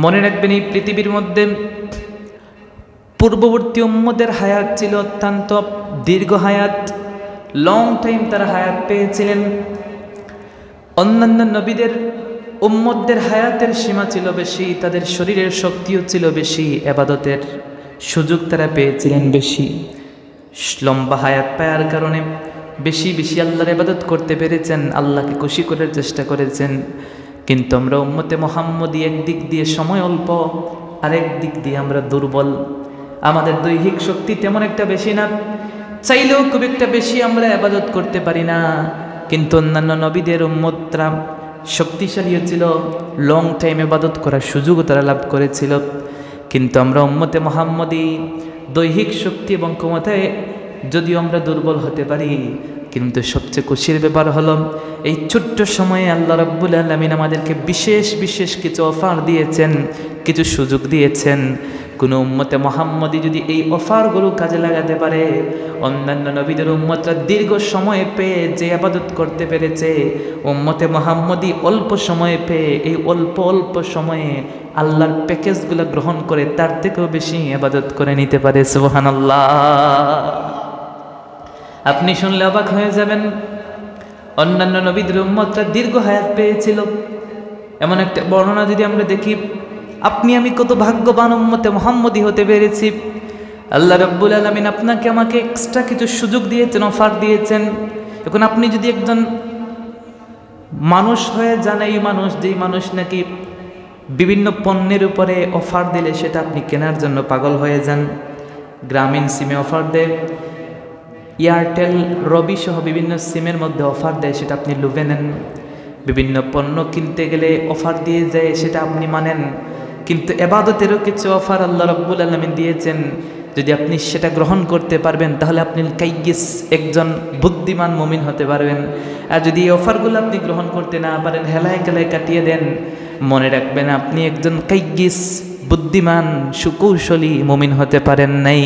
মনে রাখবেন, এই পৃথিবীর মধ্যে পূর্ববর্তী উম্মতের হায়াত ছিল অত্যন্ত দীর্ঘ হায়াত, লং টাইম তারা হায়াত পেয়েছিলেন। অন্যান্য নবীদের উম্মতদের হায়াতের সীমা ছিল বেশি, তাদের শরীরের শক্তিও ছিল বেশি, ইবাদতের সুযোগ তারা পেয়েছিলেন বেশি। লম্বা হায়াত পাওয়ার কারণে বেশি বেশি আল্লাহর ইবাদত করতে পেরেছেন, আল্লাহকে খুশি করার চেষ্টা করেছেন। কিন্তু আমরা উম্মতে মুহাম্মদী একদিক দিয়ে সময় অল্প, আরেক দিক দিয়ে আমরা দুর্বল। আমাদের দৈহিক শক্তি তেমন একটা বেশি না, চাইলেও খুব একটা বেশি আমরা ইবাদত করতে পারি না। কিন্তু অন্যান্য নবীদের উম্মতরা শক্তিশালী ছিল, লং টাইম ইবাদত করার সুযোগও তারা লাভ করেছিল। কিন্তু আমরা উম্মতে মুহাম্মদী দৈহিক শক্তি এবং ক্ষমতায় যদিও আমরা দুর্বল হতে পারি, কিন্তু সবচেয়ে খুশির ব্যাপার হলো এই ছোট্ট সময়ে আল্লাহ রাব্বুল আলামিন আমাদেরকে বিশেষ বিশেষ কিছু অফার দিয়েছেন, কিছু সুযোগ দিয়েছেন। কোনো উম্মতে মুহাম্মদী যদি এই অফারগুলো কাজে লাগাতে পারে, অন্যান্য নবীদের উম্মতরা দীর্ঘ সময় পেয়ে যে ইবাদত করতে পেরেছে, উম্মতে মুহাম্মদী অল্প সময় পেয়ে এই অল্প অল্প সময়ে আল্লাহর প্যাকেজগুলো গ্রহণ করে তার থেকেও বেশি ইবাদত করে নিতে পারে। সুবহানাল্লাহ। আপনি শুনলে অবাক হয়ে যাবেন, অন্যান্য নবীদের উম্মতরা দীর্ঘ হায়াত পেয়েছিল। এমন একটা বর্ণনা যদি আমরা দেখি, আপনি আমি কত ভাগ্যবান উম্মতে মুহাম্মদী হতে পেরেছি। আল্লাহ রাব্বুল আলামিন আপনাকে আমাকে এক্সট্রা কিছু সুযোগ দিয়েছেন, অফার দিয়েছেন। এখন আপনি যদি একজন মানুষ হয়ে যান, এই মানুষ যেই মানুষ নাকি বিভিন্ন পণ্যের উপরে অফার দিলে সেটা আপনি কেনার জন্য পাগল হয়ে যান। গ্রামীণ সিমে অফার দেয়, এয়ারটেল, রবি সহ বিভিন্ন সিমের মধ্যে অফার দেয়, সেটা আপনি লুভে নেন। বিভিন্ন পণ্য কিনতে গেলে অফার দিয়ে যায়, সেটা আপনি মানেন। কিন্তু ইবাদতেরও কিছু অফার আল্লাহ রাব্বুল আলামিন দিয়েছেন, যদি আপনি সেটা গ্রহণ করতে পারবেন তাহলে আপনি কাইয়িস একজন বুদ্ধিমান মুমিন হতে পারবেন। আর যদি এই অফারগুলো আপনি গ্রহণ করতে না পারেন, হেলায় খেলায় কাটিয়ে দেন, মনে রাখবেন আপনি একজন কাইয়িস বুদ্ধিমান সুকৌশলী মুমিন হতে পারেন নাই।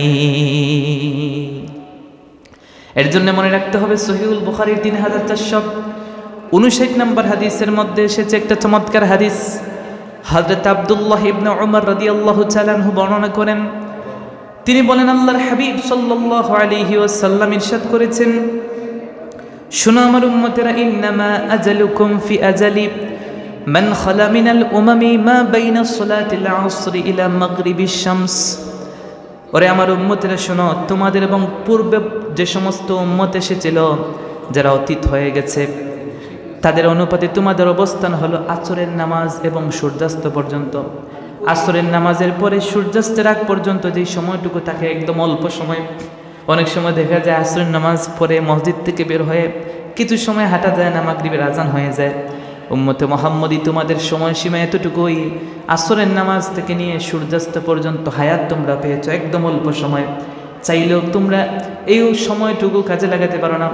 এর জন্য মনে রাখতে হবে, সহিহুল বুখারীর 3459 নম্বর হাদিসের মধ্যে এসেছে একটা চমৎকার হাদিস। হযরত আব্দুল্লাহ ইবনে উমর রাদিয়াল্লাহু তাআলা আনহু বর্ণনা করেন, তিনি বলেন, আল্লাহর হাবিব সাল্লাল্লাহু আলাইহি ওয়াসাল্লাম ইরশাদ করেছেন, শুনো আমার উম্মতেরা, ইন্নামা আজালুকুম ফি আজালি মান খালা মিনাল উমামি মা বাইনা সালাতিল আসরি ইলা মাগরিবিশ শামস। ওরে আমার উম্মতেরা শোনো, তোমাদের এবং পূর্বে যে সমস্ত উম্মত এসেছিল, যারা অতীত হয়ে গেছে, তাদের অনুপাতে তোমাদের অবস্থান হলো আসরের নামাজ এবং সূর্যাস্ত পর্যন্ত। আসরের নামাজের পরে সূর্যাস্তের আগ পর্যন্ত যে সময়টুকু থাকে, একদম অল্প সময়। অনেক সময় দেখা যায় আসরের নামাজ পরে মসজিদ থেকে বের হয়ে কিছু সময় হাঁটা যায় না, মাগরিবের আজান হয়ে যায়। উম্মতে মুহাম্মদী তোমাদের সময়সীমা এতটুকুই, আসরের নামাজ থেকে নিয়ে সূর্যাস্ত পর্যন্ত হায়াত তোমরা পেয়েছো, একদম অল্প সময়। চাইলেও তোমরা এই সময়টুকু কাজে লাগাতে পারো না,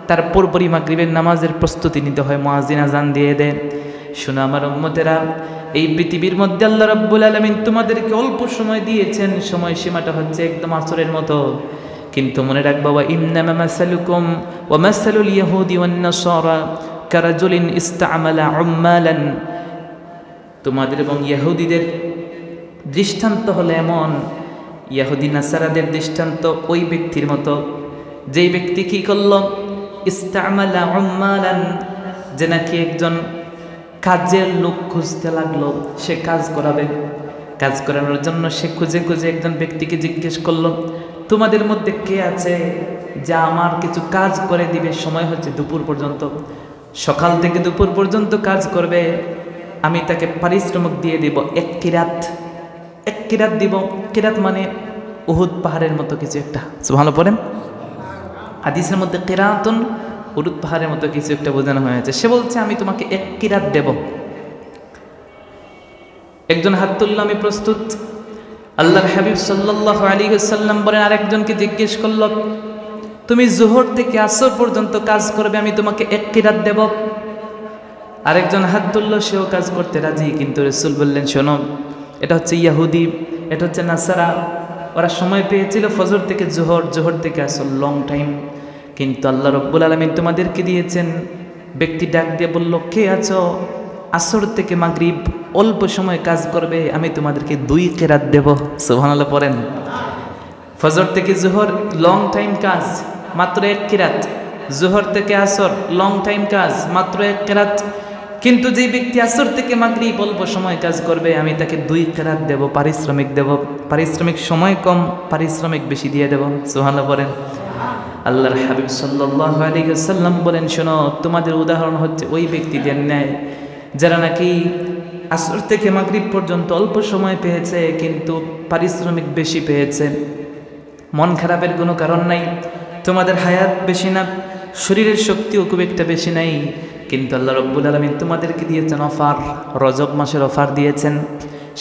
তার পরপরই মাগরিবের নামাজের প্রস্তুতি নিতে হয়, মুয়াজ্জিন আজান দিয়ে দেয়। শোনো আমার উম্মতেরা, এই পৃথিবীর মধ্যে আল্লাহ রাব্বুল আলামিন তোমাদেরকে অল্প সময় দিয়েছেন, সময়সীমাটা হচ্ছে একদম আসরের মতো। কিন্তু মনে রাখবা, ওয়া ইন্নামা মাসালুকুম ওয়া মাসালুল ইয়াহুদি ওয়ান নাসারা কারাজুলিন ইস্তাআমালা উম্মালান। তোমাদের এবং ইহুদিদের দৃষ্টান্ত হলো এমন, ইহুদি নাসারাদের দৃষ্টান্ত ওই ব্যক্তির মতো, যেই ব্যক্তি কি করল, ইস্তাআমালা উম্মালান, যে নাকি একজন কাজের লোক খুঁজতে লাগলো, সে কাজ করাবে। কাজ করানোর জন্য সে খুঁজে খুঁজে একজন ব্যক্তিকে জিজ্ঞেস করলো, তোমাদের মধ্যে কে আছে যা আমার কিছু কাজ করে দিবে? সময় হচ্ছে দুপুর পর্যন্ত, সকাল থেকে দুপুর পর্যন্ত কাজ করবে, আমি তাকে পারিশ্রমিক দিয়ে দিব এক কিরাত। এক কিরাত দিব, কিরাত মানে উহুদ পাহাড়ের মতো কিছু একটা। সুবহানাল্লাহ পড়েন। হাদিসের মধ্যে কিরাতুন, উহুদ পাহাড়ের মতো কিছু একটা বোঝানো হয়েছে। সে বলছে, আমি তোমাকে এক কিরাত দেব। একজন হাত তুলল, আমি প্রস্তুত। আল্লাহর হাবিব সাল্লাল্লাহু আলাইহি ওয়াসাল্লাম বলেন, আরেকজনকে জিজ্ঞেস করল, তুমি জোহর থেকে আসর পর্যন্ত কাজ করবে, আমি তোমাকে এক কিরাত দেব। আরেকজন হাত তুলল, সেও কাজ করতে রাজি। কিন্তু রাসূল বললেন, শোনো, এটা হচ্ছে ইহুদি, এটা হচ্ছে নাসারা, ওরা সময় পেয়েছিল ফজর থেকে জোহর, জোহর থেকে আসর, লং টাইম। কিন্তু আল্লাহ রাব্বুল আলামিন তোমাদেরকে দিয়েছেন। ব্যক্তি ডাক দিয়ে বলল, কে আছো? আসর থেকে মাগরিব অল্প সময় কাজ করবে আমি তোমাদেরকে 2 কেরাত দেব। সুবহানাল্লাহ পড়েন। ফজর থেকে জোহর লং টাইম কাজ, মাত্র 1 কেরাত। জোহর থেকে আসর লং টাইম কাজ, মাত্র 1 কেরাত। কিন্তু যে ব্যক্তি আসর থেকে মাগরিব অল্প সময় কাজ করবে আমি তাকে 2 কেরাত দেব, পারিশ্রমিক দেব। পারিশ্রমিক সময় কম, পারিশ্রমিক বেশি দিয়ে দেব। সুবহানাল্লাহ পড়েন। আল্লাহর হাবিব সাল্লাল্লাহু আলাইহি ওয়াসাল্লাম বলেন, শোনো তোমাদের উদাহরণ হচ্ছে ওই ব্যক্তিদের ন্যায় যারা নাকি আসর থেকে মাগরিব পর্যন্ত অল্প সময় পেয়েছে কিন্তু পারিশ্রমিক বেশি পেয়েছে। মন খারাপের কোনো কারণ নাই, তোমাদের হায়াত বেশি না, শরীরের শক্তিও খুব একটা বেশি নাই, কিন্তু আল্লাহ রাব্বুল আলামিন তোমাদেরকে দিয়েছেন অফার। রজব মাসের অফার দিয়েছেন,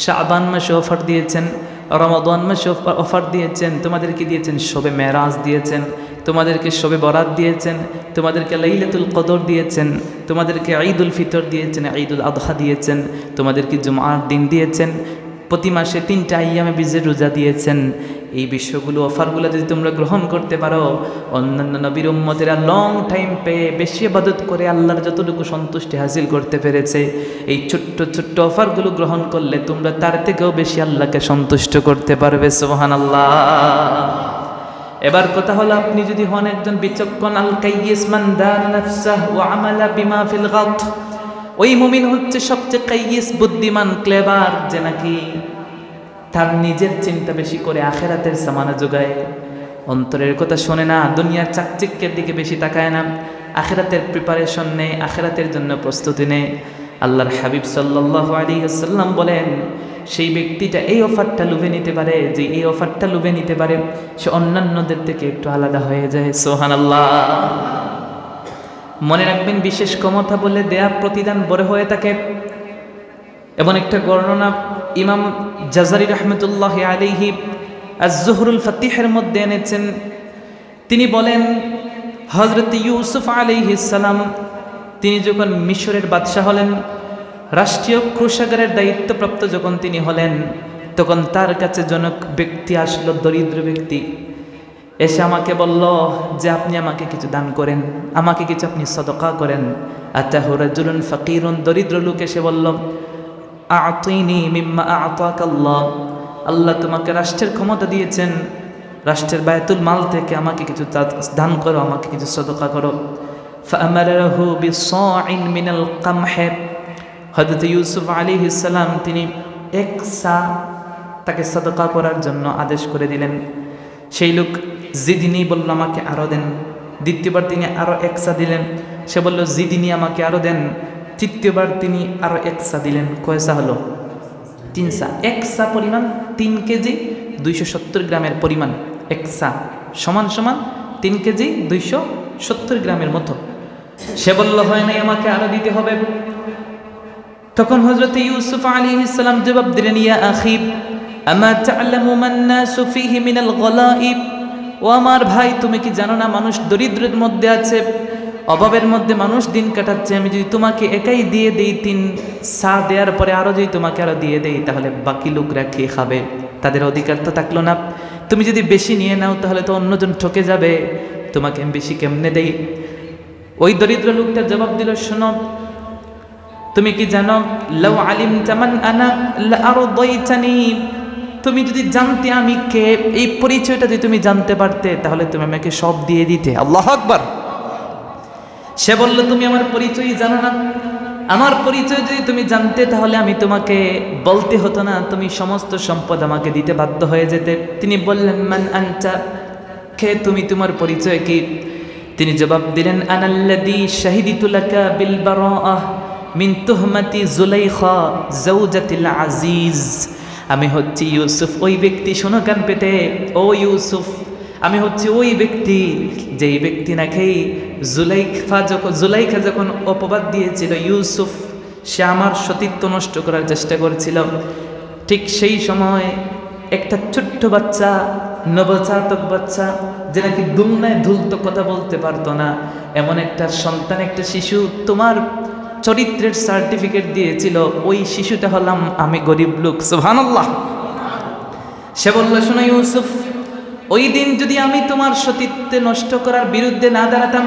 শাবান মাসে অফার দিয়েছেন, রমাদান মাসে অফার দিয়েছেন, তোমাদেরকে দিয়েছেন শবে মেরাজ দিয়েছেন, তোমাদেরকে শবে বরাত দিয়েছেন, তোমাদেরকে লাইলাতুল কদর দিয়েছেন, তোমাদেরকে ঈদুল ফিতর দিয়েছেন, ঈদুল আদহা দিয়েছেন, তোমাদেরকে জুমআর দিন দিয়েছেন, প্রতি মাসে 3টা আইয়ামে বীজের রোজা দিয়েছেন। এই বিষয়গুলো অফারগুলো যদি তোমরা গ্রহণ করতে পারো, অন্যান্য নবীর উম্মতেরা লং টাইম পেয়ে বেশি ইবাদত করে আল্লাহর যতটুকু সন্তুষ্টি হাসিল করতে পেরেছে, এই ছোট্ট ছোট্ট অফারগুলো গ্রহণ করলে তোমরা তার থেকেও বেশি আল্লাহকে সন্তুষ্ট করতে পারবে। সুবহানাল্লাহ। এবার কথা হলো, আপনি যদি হন একজন বিচক্ষণ, আল কাইয়িস মান দানা নাফসাহু ওয়া আমালা বিমা ফিল গাদ, ওই মুমিন হচ্ছে সবচেয়ে কাইয়িস, বুদ্ধিমান, ক্লেভার, যে নাকি তার নিজের চিন্তা বেশি করে আখেরাতের সামানা যোগায়, অন্তরের কথা শোনে না, দুনিয়ার চাকচিক্যের দিকে বেশি তাকায় না, আখেরাতের প্রিপারেশন নেয়, আখেরাতের জন্য প্রস্তুতি নেয়। আল্লাহর হাবিব সাল্লাল্লাহু আলাইহি ওয়াসাল্লাম বলেন, সেই ব্যক্তিটা এই অফারটা লুভে নিতে পারে, যে এই অফারটা লুভে নিতে পারে সে অন্যান্যদের থেকে একটু আলাদা হয়ে যায়। সুবহানাল্লাহ। মনে রাখবেন, বিশেষ ক্ষমতা বলে দেয়া প্রতিদান বড় হয়ে থাকে। এমন একটা বর্ণনা ইমাম জাজারি রহমতুল্লাহি আলাইহি আজ-জুহরুল ফাতিহের মধ্যে এনেছেন। তিনি বলেন, হযরত ইউসুফ আলাইহিস সালাম তিনি যখন মিশরের বাদশাহ হলেন, রাষ্ট্রীয় কোষাগারের দায়িত্বপ্রাপ্ত যখন তিনি হলেন, তখন তার কাছে জনক ব্যক্তি আসলো, দরিদ্র ব্যক্তি এসে আমাকে বলল যে আপনি আমাকে কিছু দান করেন, আমাকে কিছু আপনি সদকা করেন। আতাহু রাজুলুন ফাকিরুন, দরিদ্র লোক এসে বলল, আ'তিনি মিম্মা আ'তাকাল্লাহ, আল্লাহ তোমাকে রাষ্ট্রের ক্ষমতা দিয়েছেন, রাষ্ট্রের বায়তুল মাল থেকে আমাকে কিছু দান করো, আমাকে কিছু সদকা করো। ফাআমারাহু বিসাইন মিনাল কামহ, হযরত ইউসুফ আলাইহিস সালাম তিনি 1 সা তাকে সদকা করার জন্য আদেশ করে দিলেন। সেই লোক জিদিনী বলল, আমাকে আরো দেন। দ্বিতীয়বার তিনি আরো 1 সা দিলেন। সে বলল, জিদিনী আমাকে আরো দেন। তৃতীয়বার তিনি আরো 1 সা দিলেন। কয় সা হলো? 3 সা। 1 সা পরিমাণ 3 কেজি 270 গ্রামের পরিমাণ। 1 সা সমান সমান 3 কেজি 270 গ্রামের মতো। সে বলল, হয় নাই, আমাকে আরো দিতে হবে। তখন হযরত ইউসুফ আলাইহিস সালাম জবাব দিলেন, ইয়া আখি আমা তা'লামু মান নাসু ফীহি মিনাল গলাইব, ও আমার ভাই তুমি কি জানো না মানুষ দরিদ্রের মধ্যে আছে, অভাবের মধ্যে মানুষ দিন কাটাচ্ছে। আমি যদি তোমাকে একাই দিয়ে দেই, 3 সা দেওয়ার পরে আরো যদি তোমাকে আরো দিয়ে দেই, তাহলে বাকি লোকরা খেয়ে খাবে, তাদের অধিকার তো থাকলো না। তুমি যদি বেশি নিয়ে নাও তাহলে তো অন্যজন ঠকে যাবে, তোমাকে আমি বেশি কেমনে দেই? ওই দরিদ্র লোকটা জবাব দিল, শোনো, তুমি কি জানো, লাউ আলিমতা মান আনা লা আরদাইতানি, তুমি যদি জানতে আমি কে, এই পরিচয়টা যদি তুমি জানতে পারতে, তাহলে তুমি আমাকে সব দিয়ে দিতে। আল্লাহু আকবার। সে বলল, তুমি আমার পরিচয় জানো না, আমার পরিচয় যদি তুমি জানতে তাহলে আমি তোমাকে বলতে হতো না, তুমি সমস্ত সম্পদ আমাকে দিতে বাধ্য হয়ে যেতে। তিনি বললেন, মান আনতা, কে তুমি, তোমার পরিচয় কি? তিনি জবাব দিলেন, আনাল্লাযী শাহিদতু লাকা বিল বারাআহ মিন তুহমাতি যুলাইখা যাওজাতিল আজিজ, আমি হচ্ছি ইউসুফ, ওই ব্যক্তি, শোনো কান পেতে, ও ইউসুফ, আমি হচ্ছি ওই ব্যক্তি যেই ব্যক্তি নাকি জুলাইখা যখন অপবাদ দিয়েছিল ইউসুফ, সে আমার সতীত্ব নষ্ট করার চেষ্টা করেছিল, ঠিক সেই সময় একটা ছোট্ট বাচ্চা, নবজাতক বাচ্চা, যে নাকি দুমনায় ধুলতো, কথা বলতে পারতো না, এমন একটা সন্তান, একটা শিশু তোমার চরিত্রের সার্টিফিকেট দিয়েছিল, ওই শিশুটা হলাম আমি, গরিব লোক। সুবহানাল্লাহ। সে বলল, শোনো ইউসুফ, ওই দিন যদি আমি তোমার সতীত্বে নষ্ট করার বিরুদ্ধে না দাঁড়াতাম,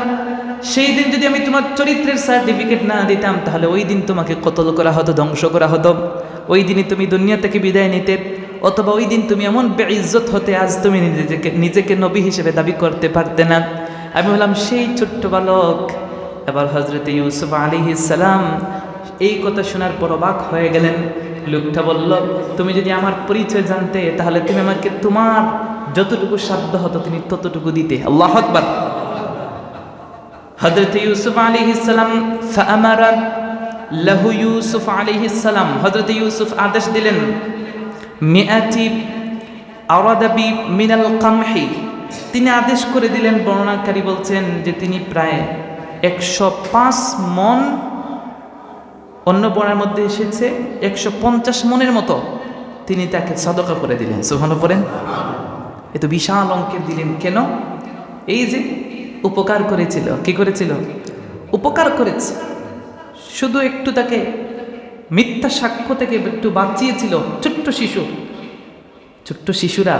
সেই দিন যদি আমি তোমার চরিত্রের সার্টিফিকেট না দিতাম, তাহলে ওই দিন তোমাকে কতল করা হতো, ধ্বংস করা হতো। ওই দিনই তুমি দুনিয়া থেকে বিদায় নিতে, অথবা ওই দিন তুমি এমন বেইজ্জত হতে আজ তুমি নিজেকে নবী হিসেবে দাবি করতে পারতে না। আমি হলাম সেই ছোট্ট বালক। এবার হযরত ইউসুফ আলাইহিস সালাম এই কথা শোনার পর অবাক হয়ে গেলেন। লোকটা বলল, তুমি যদি আমার পরিচয় জানতে তাহলে তুমি আমাকে তোমার যতটুকু সাধ্য হতো তুমি ততটুকু দিতে। আল্লাহু আকবার। হযরত ইউসুফ আলাইহিস সালাম ফাআমারা লাহু ইউসুফ আলাইহিস সালাম, হযরত ইউসুফ আদেশ দিলেন মিআতি আরাদাবি মিনাল কামহি, তিনি আদেশ করে দিলেন, বর্ণনাকারী বলছেন যে তিনি প্রায় 105 মণ, অন্য বর্ণনার মধ্যে এসেছে 150 মণের মতো তিনি তাকে সদকা করে দিলেন। সুবহানাল্লাহ পড়েন। এত বিশাল অঙ্কের দিলেন কেন? এই যে উপকার করেছিল। কি করেছিল? উপকার করেছে। শুধু একটু তাকে মিথ্যা সাক্ষ্য থেকে একটু বাঁচিয়েছিল। ছোট্ট শিশু, ছোট্ট শিশুরা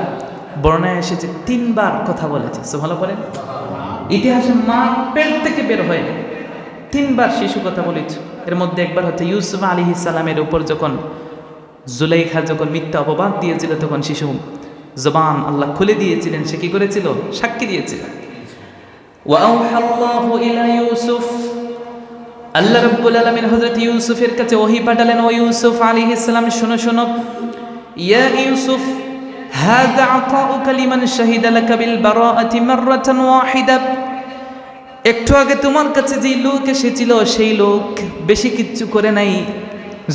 বর্ণায় এসেছে 3 বার কথা বলেছে। সুবহানাল্লাহ পড়েন। ইতিহাসে মা পেট থেকে বের হয়ে 3 বার শিশু কথা বলেছে। এর মধ্যে একবার হচ্ছে ইউসুফ আলাইহিস সালামের উপর যখন জুলাইখা যখন মিথ্যা অপবাদ দিয়েছিল তখন শিশু জবান আল্লাহ খুলে দিয়েছিলেন। সে কি করেছিল? সাক্ষী দিয়েছিল। ওয়াআউহাল্লাহু ইলা ইউসুফ, আল্লাহ রাব্বুল আলামিন হযরত ইউসুফের কাছে ওহী পাঠালেন, ও ইউসুফ আলাইহিস সালাম শোনো শোনো, ইয়া ইউসুফ হাযা আতাউকা লিমান শাহিদা লাকা বিল বারাআতি মাররাতান ওয়াহিদা। একটু আগে তোমার কাছে যেই লোক এসেছিল সেই লোক বেশি কিচ্ছু করে নাই।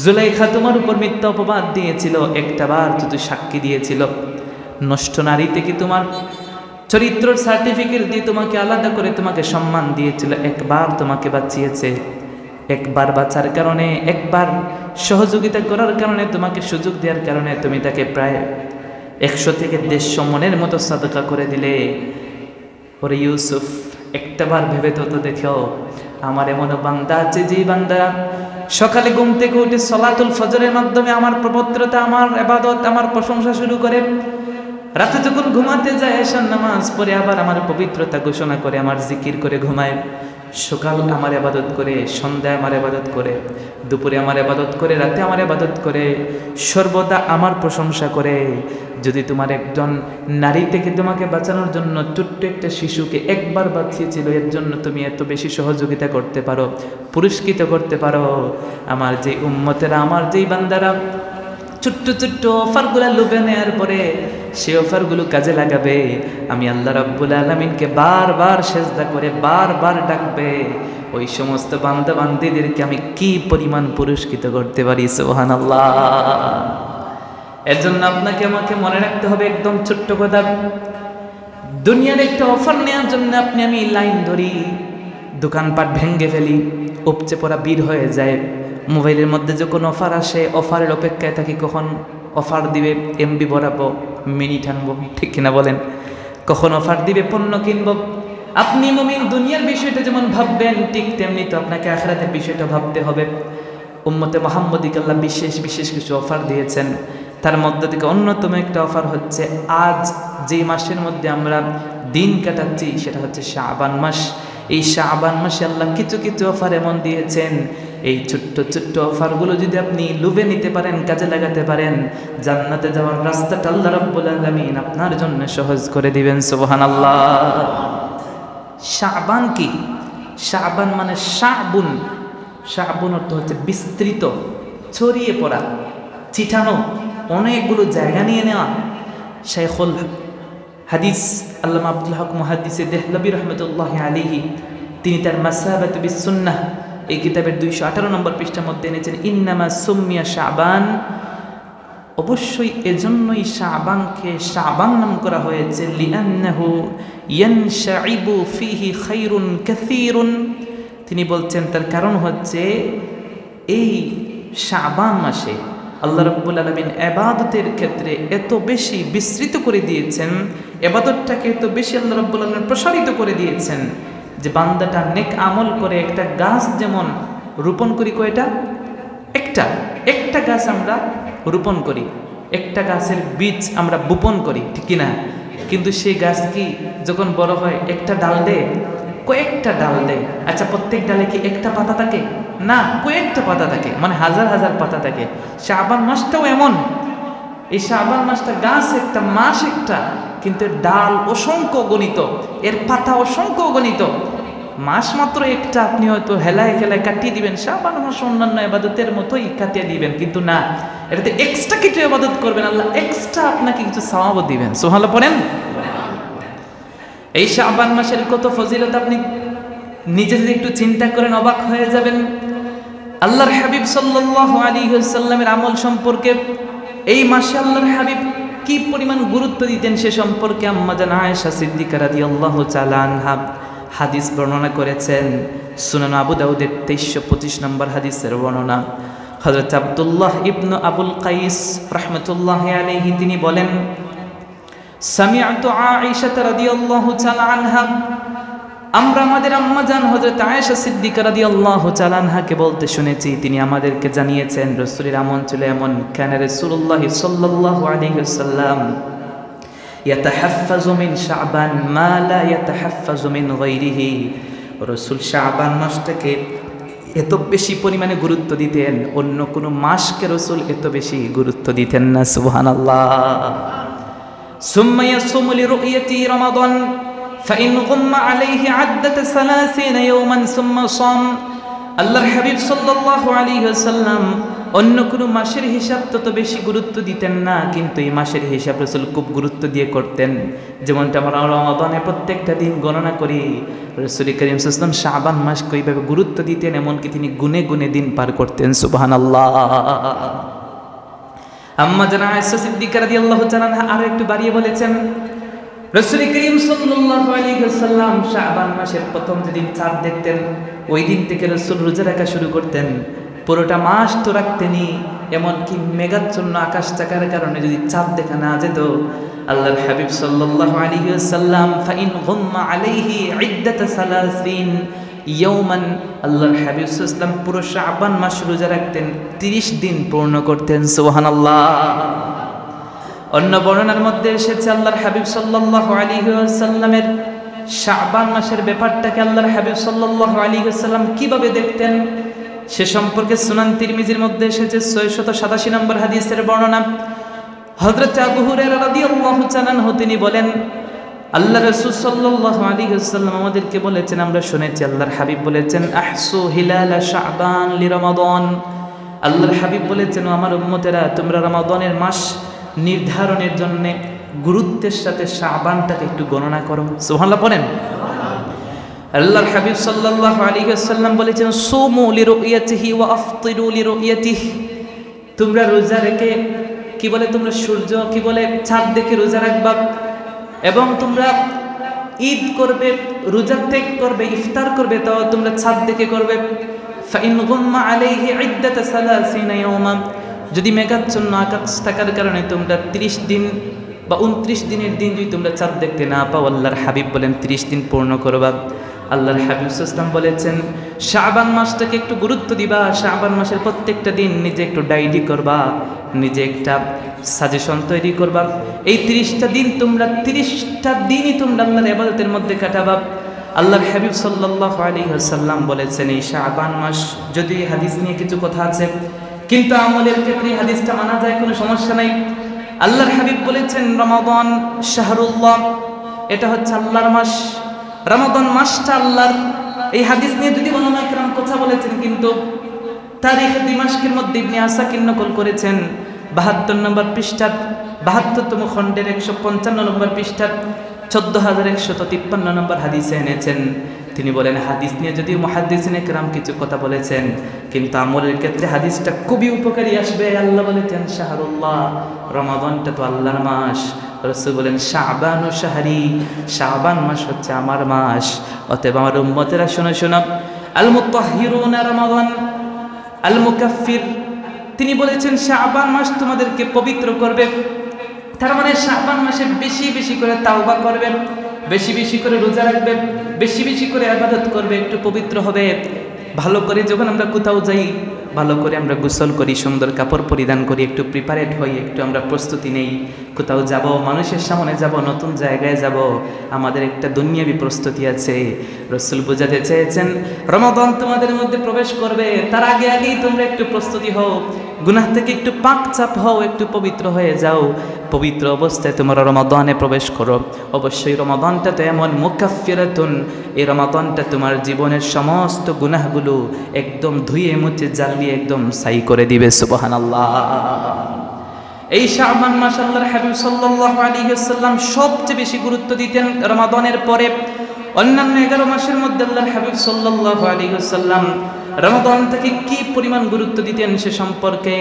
জুলাইখা তোমার উপর মিথ্যা অপবাদ দিয়েছিল, একটা বার শুধু সাক্ষী দিয়েছিল। নষ্ট নারী থেকে তোমার চরিত্রের সার্টিফিকেট দিয়ে তোমাকে আলাদা করে তোমাকে সম্মান দিয়েছিল, একবার তোমাকে বাঁচিয়েছে। একবার বাঁচার কারণে, একবার সহযোগিতা করার কারণে, তোমাকে সুযোগ দেওয়ার কারণে তুমি তাকে প্রায় 100 থেকে 150 মণের মতো সাদকা করে দিলে। ওরে ইউসুফ, একটাবার ভেবে তো দেখো, আমার এমন বান্দা আছে যে বান্দা সকালে ঘুম থেকে উঠে সলাতুল ফজরের মাধ্যমে আমার পবিত্রতা, আমার ইবাদত, আমার প্রশংসা শুরু করে, রাতে যখন ঘুমাতে যায় এশার নামাজ পড়ে আবার আমার পবিত্রতা ঘোষণা করে, আমার জিকির করে ঘুমায়, সকাল আমার ইবাদত করে, সন্ধ্যায় আমার ইবাদত করে, দুপুরে আমার ইবাদত করে, রাতে আমার ইবাদত করে, সর্বদা আমার প্রশংসা করে। যদি তোমার একজন নারী থেকে তোমাকে বাঁচানোর জন্য ছোট্ট একটা শিশুকে একবার বাঁচিয়েছিল, এর জন্য তুমি এত বেশি সহযোগিতা করতে পারো, পুরস্কৃত করতে পারো, আমার যে উম্মতেরা, আমার যেই বান্দারা ছোট্ট ছোট্ট অফারগুলো লুবে নেওয়ার পরে সে অফারগুলো কাজে লাগাবে, আমি আল্লাহ রাব্বুল আলামিনকে বারবার সেজদা করে বারবার ডাকবে, ওই সমস্ত বান্দা বান্দীদেরকে আমি কি পরিমাণ পুরস্কৃত করতে পারি। সুবহানাল্লাহ। এর জন্য আপনাকে আমাকে মনে রাখতে হবে একদম ছোট্ট কথা, দুনিয়ার একটা অফার নেওয়ার জন্য আমি লাইন ধরি, দোকানপাট ভেঙে ফেলি, উপচে পড়া বীর হয়ে যায়। মোবাইলের মধ্যে যখন অফার আসে, অফারের অপেক্ষায় থাকি কখন অফার দিবে, এমবি বরাবো, মিনিট আনবো, ঠিক কিনা বলেন? কখন অফার দিবে, পণ্য কিনবো। আপনি মুমিন দুনিয়ার বিষয়টা যেমন ভাববেন, ঠিক তেমনি তো আপনাকে আখিরাতের বিষয়টা ভাবতে হবে। উম্মতে মুহাম্মদীকে আল্লাহ বিশেষ বিশেষ কিছু অফার দিয়েছেন। তার মধ্যে থেকে অন্যতম একটা অফার হচ্ছে আজ যে মাসের মধ্যে আমরা দিন কাটাচ্ছি সেটা হচ্ছে শাবান মাস। এই শাবান মাসে আল্লাহ কিছু কিছু অফার এমন দিয়েছেন, এই ছোট্ট ছোট্ট অফারগুলো যদি আপনি লুভে নিতে পারেন, কাজে লাগাতে পারেন, জান্নাতে যাওয়ার রাস্তাটা আল্লাহ রাব্বুল আলামিন আপনার জন্য সহজ করে দিবেন। সুবহানাল্লাহ। শাবান কি? শাবান মানে শাবুন। শাবুন অর্থ হচ্ছে বিস্তৃত, ছড়িয়ে পড়া, ছিটানো, অনেকগুলো জায়গা নিয়ে নেওয়া। শাইখুল হাদিস আল্লামা আব্দুল হক মুহাদ্দিসে দেহলভী রহমতুল্লাহি আলাইহি তিনি তার মাসাবাতু বিসুন্নাহ এই কিতাবের 218 নম্বর পৃষ্ঠার মধ্যে এনেছেন, ইন্নামা সুম্মিয়া শাবান, অবশ্যই এজন্যই শাবানকে শাবান নাম করা হয়েছে, লিআন্নাহু ইয়ানশাইবু ফিহি খায়রুন কাসীরুন। তিনি বলছেন তার কারণ হচ্ছে এই শাবান মাসে আল্লাহ রাব্বুল আলামিন ইবাদতের ক্ষেত্রে এত বেশি বিস্তৃত করে দিয়েছেন, ইবাদতটাকে এত বেশি আল্লাহ রাব্বুল আলামিন প্রসারিত করে দিয়েছেন যে বান্দাটা নেক আমল করে একটা গাছ যেমন রোপণ করি, কয়টা? একটা গাছ আমরা রোপণ করি, একটা গাছের বীজ আমরা বপন করি, ঠিক কিনা? কিন্তু সেই গাছ কি যখন বড় হয় একটা ডাল দেয়? কয়েকটা ডাল দেয়। আচ্ছা, প্রত্যেক ডালে কি একটা পাতা থাকে? না, কয়েকটা পাতা থাকে, মানে হাজার হাজার পাতা থাকে। শাবান মাসটাও এমন, এই শাবান মাসটা গাছ একটা, মাস একটা, কিন্তু এর ডাল অসংখ্য গণিত, এর পাতা অসংখ্য গণিত। মাস মাত্র একটা, আপনি হয়তো হেলায় খেলায় কাটিয়ে দিবেন, শাবান মাস অন্যান্য ইবাদতের মতোই কাটিয়ে দিবেন, কিন্তু না, এটাতে এক্সট্রা কিছু ইবাদত করবেন, আল্লাহ এক্সট্রা আপনাকে কিছু সওয়াবও দিবেন। সুবহানাল্লাহ পড়েন। এই শাবান মাসের কত ফজিলত আপনি নিজে যদি একটু চিন্তা করেন অবাক হয়ে যাবেন। আল্লাহর হাবিব সাল্লাল্লাহু আলাইহি ওয়াসাল্লামের আমল সম্পর্কে এই মাসে আল্লাহর হাবিব কি পরিমাণ গুরুত্ব দিতেন সে সম্পর্কে আম্মা জান আয়েশা সিদ্দিকা রাদিয়াল্লাহু তাআলা আনহা হাদিস বর্ণনা করেছেন। সুনান আবু দাউদের 2325 নম্বর হাদিসের বর্ণনা। হযরত আব্দুল্লাহ ইবনে আবুল কাইস রাহমাতুল্লাহি আলাইহি তিনি বলেন, সামিআতু আয়েশা রাদিয়াল্লাহু তাআলা আনহা, আমরা আমাদের আম্মা জান হযরত আয়েশা সিদ্দিকা রাদিয়াল্লাহু তাআলা আনহাকে বলতে শুনেছি, তিনি আমাদেরকে জানিয়েছেন রাসূলের আমল ছিল এমন, কানা রাসূলুল্লাহ সাল্লাল্লাহু আলাইহি ওয়াসাল্লাম ইয়াতাহাফফাযু মিন শাবান মা লা ইয়াতাহাফফাযু মিন গায়রিহি। রাসূল শাবান মাসটাকে এত বেশি পরিমাণে গুরুত্ব দিতেন, অন্য কোনো মাসকে রাসূল এত বেশি গুরুত্ব দিতেন না। সুবহানাল্লাহ। সুম্মা ইয়াসুমু লিরু'য়াতি রমাদান فإن غم عليه عدة 30 يوما ثم صام। আল্লাহর হাবিব সাল্লাল্লাহু আলাইহি ওয়াসাল্লাম অন্য কোনো মাসের হিসাব তত বেশি গুরুত্ব দিতেন না, কিন্তু এই মাসের হিসাব রাসূল খুব গুরুত্ব দিয়ে করতেন। যেমনটা আমরা রমাদানের প্রত্যেকটা দিন গণনা করি, রাসূল করিম সাল্লাল্লাহু আলাইহি ওয়াসাল্লাম শাবান মাস কইভাবে গুরুত্ব দিতেন, এমনকি তিনি গুনে গুনে দিন পার করতেন। সুবহানাল্লাহ। আম্মা জান আয়েশা সিদ্দিকা রাদিয়াল্লাহু তাআলা আনহা আরো একটু বাড়িয়ে বলেছেন, রাসূল করিম সাল্লাল্লাহু আলাইহি ওয়াসাল্লাম শাবান মাসের প্রথম যেদিন চাঁদ দেখতেন, ওই দিন থেকে রাসূল রোজা রাখা শুরু করতেন। পুরোটা মাস তো রাখতেনই, এমনকি মেঘাচ্ছন্ন আকাশ থাকার কারণে যদি চাঁদ দেখা না যেত, আল্লাহর হাবিব সাল্লাল্লাহু আলাইহি ওয়াসাল্লাম ফাইন গুম্মা আলাইহি ইদ্দাতা 30 ইয়াওমান, আল্লাহর হাবিব সাল্লাল্লাহু আলাইহি ওয়াসাল্লাম পুরো শাবান মাস রোজা রাখতেন, 30 দিন পূর্ণ করতেন। সুবহানাল্লাহ। অন্য বর্ণনার মধ্যে এসেছে আল্লাহর হাবিব সাল্লাল্লাহু আলাইহি ওয়াসাল্লামের শাবান মাসের ব্যাপারটাকে আল্লাহর হাবিব সাল্লাল্লাহু আলাইহি ওয়াসাল্লাম কিভাবে দেখতেন সে সম্পর্কে সুনান তিরমিজির মধ্যে এসেছে 687 নম্বর হাদিসের বর্ণনা। হযরত আবু হুরায়রা রাদিয়াল্লাহু তাআলা আনহু তিনি বলেন, আল্লাহ রাসূল সাল্লাল্লাহু আলাইহি ওয়াসাল্লাম আমাদেরকে বলেছেন, আমরা শুনেছি আল্লাহর হাবিব বলেছেন, আহসু হিলালা শাবান লিরমাদান। আল্লাহর হাবিব বলেছেন, আমার উম্মতেরা তোমরা রমাদানের মাস নির্ধারণের জন্য গুরুত্বের সাথে শাবানটাকে একটু গণনা করো। সুবহানাল্লাহ পড়েন। আল্লাহর হাবিব সাল্লাল্লাহু আলাইহি ওয়াসাল্লাম বলেছেন, সুমু লিরুয়াতিহি ওয়া আফতিরু লিরুয়াতিহি। তোমরা রোজা রেখে, কি বলে, তোমরা সূর্য, কি বলে, চাঁদ দেখে রোজা রাখবা, এবং তোমরা ঈদ করবে, রোজা ত্যাগ করবে, ইফতার করবে, তাও তোমরা চাঁদ দেখে করবে। ফাইন গুম্মা আলাইহি ইদ্দাতা 30 ইয়াওমান, যদি মেঘাচ্ছন্ন আকাশ থাকার কারণে তোমরা 30 দিন বা 29 দিনের দিন যদি তোমরা চাঁদ দেখতে না পাও, আল্লাহর হাবিব বলেন 30 দিন পূর্ণ করবা। আল্লাহর হাবিব সাল্লাল্লাহু আলাইহি ওয়াসাল্লাম বলেছেন, শাবান মাসটাকে একটু গুরুত্ব দিবা, শাবান মাসের প্রত্যেকটা দিন নিজে একটু ডায়েরি করবা, নিজে একটা সাজেশন তৈরি করবা। এই 30টা দিন তোমরা 30টা দিনই তোমরা আল্লাহর ইবাদতের মধ্যে কাটাবা। আল্লাহর হাবিব সাল্লাল্লাহু আলাইহি ওয়াসাল্লাম বলেছেন, এই শাবান মাস, যদি হাদিস নিয়ে কিছু কথা আছে, কিন্তু আমলের ক্ষেত্রে হাদিসটা মানা যায়, কোনো সমস্যা নাই। আল্লাহর হাবিব বলেছেন, রমাদান শাহরুল্লাহ, এটা হচ্ছে আল্লাহর মাস, রমাদান মাসটা আল্লাহর। এই হাদিস নিয়ে যদি উলামায়ে কেরাম কথা বলেছেন, কিন্তু তারিখে দিমাশকের মধ্যে ইবনে আসাকির নকল করেছেন 72 নম্বর পৃষ্ঠার 72তম খণ্ডের 155 নম্বর পৃষ্ঠার 14153 নম্বর হাদিসে এনেছেন। তিনি বলেন, হাদিস নিয়ে যদিও মুহাদ্দিসিনে কেরাম কিছু কথা বলেছেন, কিন্তু আমলের ক্ষেত্রে হাদিসটা খুবই উপকারী আসবে। আল্লাহ বলেছেন শাহরুল্লাহ, রমাদানটা তো আল্লাহর মাস। রাসূল বলেন, শাবানু শাহরি, শাবান মাস হচ্ছে আমার মাস। অতএব আমার উম্মতেরা শোনো শোনো, আল মুতাহহিরুনা রমাদান আল মুকাফফির, তিনি বলেছেন শাবান মাস তোমাদেরকে পবিত্র করবে। তার মানে শাবান মাসে বেশি বেশি করে তাওবা করবে, বেশি বেশি করে রোজা রাখবে, বেশি বেশি করে ইবাদত করবে, একটু পবিত্র হবে। ভালো করে যখন আমরা কোথাও যাই, ভালো করে আমরা গোসল করি, সুন্দর কাপড় পরিধান করি, একটু প্রিপারেড হই, একটু আমরা প্রস্তুতি নেই। কোথাও যাব, মানুষের সামনে যাব, নতুন জায়গায় যাব, আমাদের একটা দুনিয়াবি প্রস্তুতি আছে। রাসূল বোঝাতে চেয়েছেন রমাদান তোমাদের মধ্যে প্রবেশ করবে, তার আগে আগেই তোমরা একটু প্রস্তুতি হও, গুনাহ থেকে একটু পাক চাপ হও, একটু পবিত্র হয়ে যাও। পবিত্র অবস্থায় তোমরা রমাদানে প্রবেশ করো। অবশ্যই রমাদানটা তো এমন মুকাফফিরাতুন, এই রমাদানটা তোমার জীবনের সমস্ত গুনাহগুলো একদম ধুয়ে মুছে জ্বালিয়ে একদম সাই করে দিবে। সুবহানাল্লাহ। এই শাবান মাস আল্লাহর হাবিব সাল্লাল্লাহু আলাইহি ওয়াসাল্লাম সবচেয়ে বেশি গুরুত্ব দিতেন রমাদানের পরে। অন্যান্য 11 মাসের মধ্যে আল্লাহর হাবিব সাল্লাল্লাহু আলাইহি ওয়াসাল্লাম রমাদান থেকে কি পরিমাণ গুরুত্ব দিতেন সে সম্পর্কে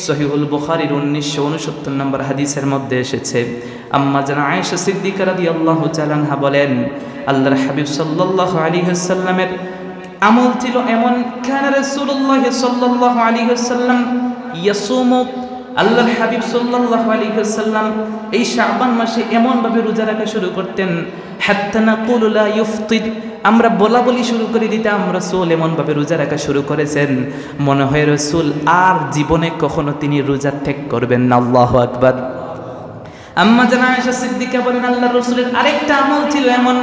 সহিহুল বুখারীর 1969 নম্বর হাদিসের মধ্যে এসেছে। আম্মা জান আয়েশা সিদ্দিকা রাদিয়াল্লাহু তাআলা আনহা বলেন, আল্লাহর হাবিব সাল্লাল্লাহু আলাইহি ওয়াসাল্লামের আমল ছিল এমন, কানা রাসূলুল্লাহ সাল্লাল্লাহু আলাইহি ওয়াসাল্লাম ইয়াসুমু, আল্লাহর হাবিব সাল্লাল্লাহু আলাইহি ওয়াসাল্লাম এই শাবান মাসে এমনভাবে রোজা রাখা শুরু করতেন, হাত্তা নাকুলু লা ইফতির, আমরা বলা বলি শুরু করে দিতাম রাসূল এমনভাবে রোজা রাখা শুরু করেছেন, মনে হয় রাসূল আর জীবনে কখনো তিনি রোজা ত্যাগ করবেন না। আল্লাহু আকবার। আম্মা জান আয়েশা সিদ্দিকা বলেন, আল্লাহর রাসূলের আরেকটা আমল ছিল এমন,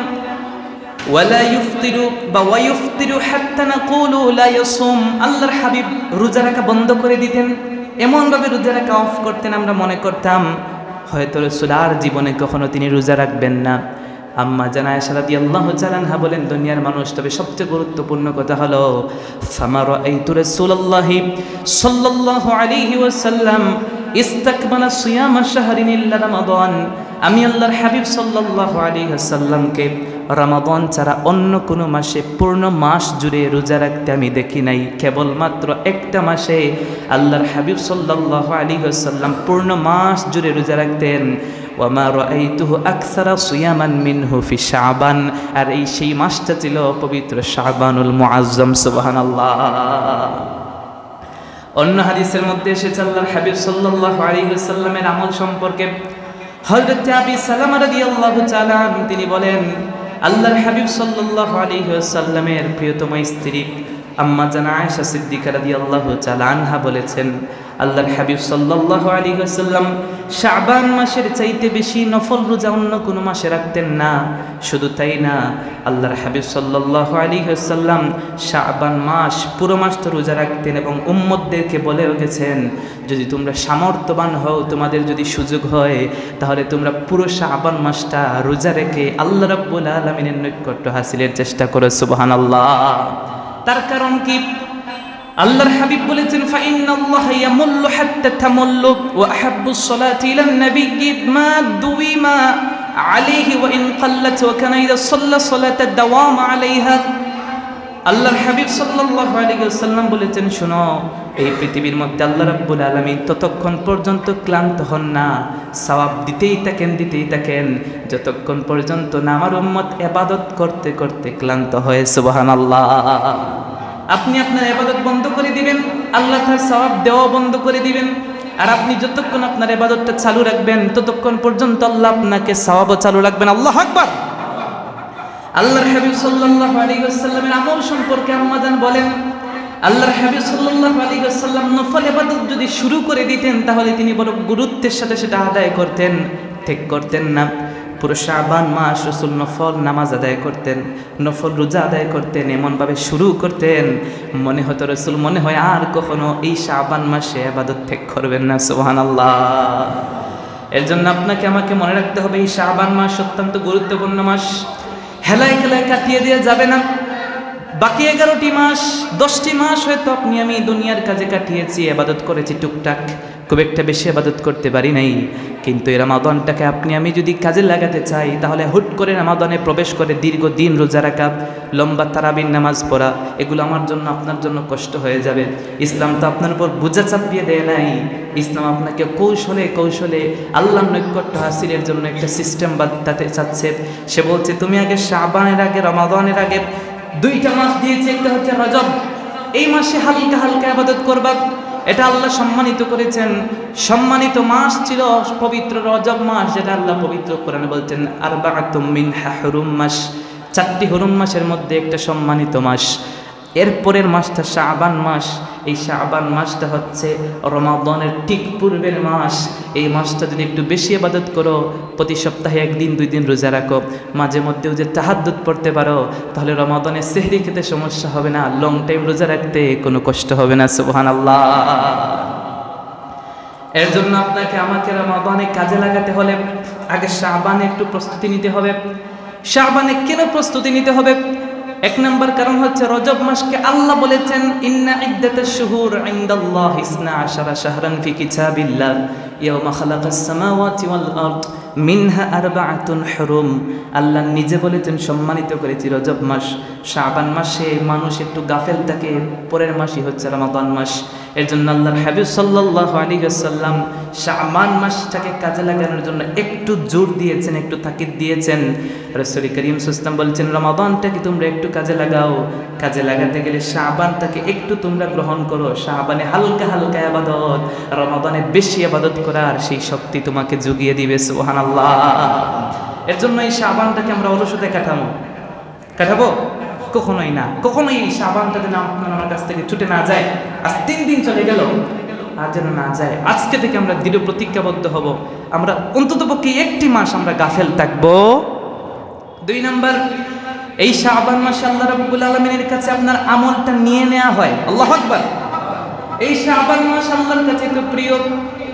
ওয়ালা ইফতিরু বা ওয়াইফতিরু হাত্তা নাকুলু লা ইয়াসুম, আল্লাহর হাবিব রোজা রাখা বন্ধ করে দিতেন, এমনভাবে রোজা রাখা অফ করতেন আমরা মনে করতাম হয়তো রাসূল আর জীবনে কখনো তিনি রোজা রাখবেন না। আম্মা জান আয়েশা রাদিয়াল্লাহু তাআলা আনহা বলেন, দুনিয়ার মানুষ, তবে সবচেয়ে গুরুত্বপূর্ণ কথা হলো ফামা রাআইতু রাসূলুল্লাহি সাল্লাল্লাহু আলাইহি ওয়াসাল্লাম ইস্তাকবালা সিয়ামা শাহরিন ইল্লা রমাদান, আমি আল্লাহর হাবিব সাল্লাল্লাহু আলাইহি ওয়াসাল্লামকে রমাদান ছাড়া অন্য কোনো মাসে পূর্ণ মাস জুড়ে রোজা রাখতে আমি দেখি নাই। কেবলমাত্র একটা মাসে আল্লাহর হাবিব সাল্লাল্লাহু আলাইহি ওয়াসাল্লাম পূর্ণ মাস জুড়ে রোজা রাখতেন। ওয়ামা রাআইতুহু আকসারা সিয়ামান মিনহু ফি শাবান, আর এই সেই মাসটা ছিল পবিত্র শাবানুল মুআজ্জম। সুবহানাল্লাহ। অন্য হাদিসের মধ্যে এসেছে আল্লাহর হাবিব সাল্লাল্লাহু আলাইহি ওয়াসাল্লামের আমল সম্পর্কে। হযরত আবি সালামা রাদিয়াল্লাহু তাআলা তিনি বলেন, আল্লাহর হাবিব সাল্লাল্লাহু আলাইহি ওয়াসাল্লামের প্রিয়তমা স্ত্রী আম্মা জান আয়েশা সিদ্দিকা রাদিয়াল্লাহু তাআলা আনহা বলেছেন, আল্লাহর হাবিব সাল্লাল্লাহু আলাইহি ওয়াসাল্লাম শাবান মাসের চাইতে বেশি নফল রোজা অন্য কোনো মাসে রাখতেন না। শুধু তাই না, আল্লাহর হাবিব সাল্লাল্লাহু আলাইহি ওয়াসাল্লাম শাবান মাস পুরো মাস তো রোজা রাখতেন এবং উম্মতদেরকে বলেও গেছেন, যদি তোমরা সামর্থ্যবান হও, তোমাদের যদি সুযোগ হয়, তাহলে তোমরা পুরো শাবান মাসটা রোজা রেখে আল্লাহ রাব্বুল আলামিনের নৈকট্য হাসিলের চেষ্টা করো। সুবহানাল্লাহ। তার কারণ কি? আল্লাহর হাবিব বলেছেন, ফাইন্নাল্লাহা ইয়ামুল্লু হাত্তা তামুল্লু ওয়া আহাব্বুস সালাতি ইলান নাবিয়্যি মা দুইমা আলাইহি ওয়া ইন কাল্লাত ওয়া কানা ইযা সাল্লা সালাতা দাওয়াম আলাইহা। আল্লাহর হাবিব সাল্লাল্লাহু আলাইহি ওয়াসাল্লাম বলেছেন, শোনো, এই পৃথিবীর মধ্যে আল্লাহ রাব্বুল আলামিন ততক্ষণ পর্যন্ত ক্লান্ত হন না, সওয়াব দিতেই থাকেন যতক্ষণ পর্যন্ত না আমার উম্মত ইবাদত করতে করতে ক্লান্ত হয়। সুবহানাল্লাহ। আপনি আপনার ইবাদত বন্ধ করে দিবেন, আল্লাহ তার সওয়াব দেওয়া বন্ধ করে দিবেন, আর আপনি যতক্ষণ আপনার ইবাদতটা চালু রাখবেন ততক্ষণ পর্যন্ত আল্লাহ আপনাকে সওয়াবও চালু রাখবেন। আল্লাহু আকবার। আল্লাহর হাবিব সাল্লাল্লাহু আলাইহি ওয়াসাল্লামের আমল সম্পর্কে আম্মা জান বলেন, আল্লাহর হাবিব সাল্লাল্লাহু আলাইহি ওয়াসাল্লাম নফল ইবাদত যদি শুরু করে দিতেন তাহলে তিনি বড় গুরুত্বের সাথে সেটা আদায় করতেন, ত্যাগ করতেন না। পুরো শাবান মাস রাসূল নফল নামাজ আদায় করতেন, নফল রোজা আদায় করতেন, এমনভাবে শুরু করতেন মনে হতো রাসূল মনে হয় আর কখনো এই শাবান মাসে ইবাদত ত্যাগ করবেন না। সুবহানাল্লাহ। এর জন্য আপনাকে আমাকে মনে রাখতে হবে, এই শাবান মাস অত্যন্ত গুরুত্বপূর্ণ মাস। হেলায় খেলায় কাটিয়ে দেওয়া যাবে না। বাকি 11টি মাস 10টি মাস হয়তো আপনি আমি দুনিয়ার কাজে কাটিয়েছি, ইবাদত করেছি টুকটাক, খুব একটা বেশি ইবাদত করতে পারি নাই। কিন্তু এই রমাদানটাকে আপনি আমি যদি কাজে লাগাতে চাই, তাহলে হুট করে রমাদানে প্রবেশ করে দীর্ঘদিন রোজা রাখা, লম্বা তারাবির নামাজ পড়া, এগুলো আমার জন্য আপনার জন্য কষ্ট হয়ে যাবে। ইসলাম তো আপনার উপর বোঝা চাপিয়ে দেয় নাই। ইসলাম আপনাকে কৌশলে কৌশলে আল্লাহর নৈকট্য হাসিলের জন্য একটা সিস্টেম বাতাতে চাচ্ছে। সে বলছে, তুমি আগে শাবানের আগে রমাদানের আগে 2টা মাস দিয়েছে, একটা হচ্ছে রজব, এই মাসে হালকা হালকা ইবাদত করবা। এটা আল্লাহ সম্মানিত করেছেন। সম্মানিত মাস ছিল পবিত্র রজব মাস, যেটা আল্লাহ পবিত্র কোরআনে বলছেন আরবাআতুম মিনহা হুরুম মাস, 4টি হুরুম মাসের মধ্যে একটা সম্মানিত মাস। এরপরের মাসটা শাবান মাস, এই শাবান মাসটা হচ্ছে রমাদানের ঠিক পূর্বের মাস। এই মাসটা যদি একটু বেশি ইবাদত করো, প্রতি সপ্তাহে 1 দিন 2 দিন রোজা রাখো, মাঝে মধ্যেও যে তাহাজ্জুদ পড়তে পারো, তাহলে রমাদানের সেহরি খেতে সমস্যা হবে না, লং টাইম রোজা রাখতে কোনো কষ্ট হবে না। সুবহানাল্লাহ। এর জন্য আপনাকে আমাকে রমাদানে কাজে লাগাতে হলে আগে শাবানে একটু প্রস্তুতি নিতে হবে। শাবানে কেন প্রস্তুতি নিতে হবে? 1 নম্বর কারণ হচ্ছে রজব মাসকে আল্লাহ বলেছেন ইন্না ইদ্দাতাশ শুহুর ইনদাল্লাহি 12 শাহরান ফি কিতাবিল্লাহ ইয়াওমা খালাকাস সামাওয়াতি ওয়াল আরদ মিনহা আরবাআতুন হুরুম। আল্লাহ নিজে বলেছেন সম্মানিত করেছি রজব মাস। শাবান মাসে মানুষ একটু গাফেল থাকে, পরের মাসই হচ্ছে রমাদান মাস। এর জন্য আল্লাহর হাবিব সাল্লাল্লাহু আলাইহি ওয়াসাল্লাম শাবান মাসটাকে কাজে লাগানোর জন্য একটু জোর দিয়েছেন, একটু তাকিদ দিয়েছেন। রাসূল করিম সাল্লাল্লাহু আলাইহি ওয়াসাল্লাম বলছেন রমাদানটাকে তোমরা একটু কাজে লাগাও, কাজে লাগাতে গেলে শাবানটাকে একটু তোমরা গ্রহণ করো। শাবানে হালকা হালকা ইবাদত, রমাদানে বেশি ইবাদত করার সেই শক্তি তোমাকে জুগিয়ে দিবে। সুবহানাল্লাহ। এর জন্য এই শাবানটাকে আমরা অলসতে কাটাবো কখনোই না। কখনোই এই শাবানটা যেন আপনার আমার কাছ থেকে ছুটে না যায়। আজ 3 দিন চলে গেল, আর যেন না যায়। আজকে থেকে আমরা দৃঢ় প্রতিজ্ঞাবদ্ধ হব, আমরা অন্ততপক্ষে 1টি মাস আমরা গাফেল থাকবো। 2 নম্বর, এই শাবান মাসে আল্লাহ রাব্বুল আলামিনের কাছে আপনার আমলটা নিয়ে নেওয়া হয়। আল্লাহু আকবার। এই শাবান মাস আল্লাহর কাছে তো প্রিয়।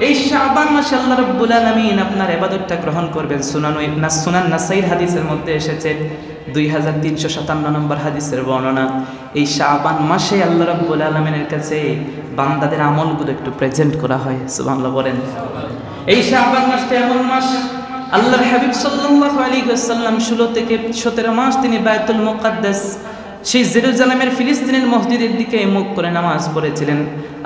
এই শাবান মাসে আল্লাহ রাব্বুল আলামিন আপনার ইবাদতটা গ্রহণ করবেন। সুনান নাসাইর হাদিসের মধ্যে এসেছে 2357 নম্বর হাদিসের বর্ণনা। এই শাবান মাসে আল্লাহ রাব্বুল আলামিনের কাছে বান্দাদের আমলগুলো একটু প্রেজেন্ট করা হয়। সুবহানাল্লাহ বলেন। এই শাবান মাসটা এমন মাস, আল্লাহর হাবিব সাল্লাল্লাহু আলাইহি ওয়াসাল্লাম 16 থেকে 17 মাস তিনি বায়তুল মুকাদ্দাস, সেই জেরুজালেমের ফিলিস্তিনের মসজিদের দিকে মুখ করে নামাজ পড়েছিলেন।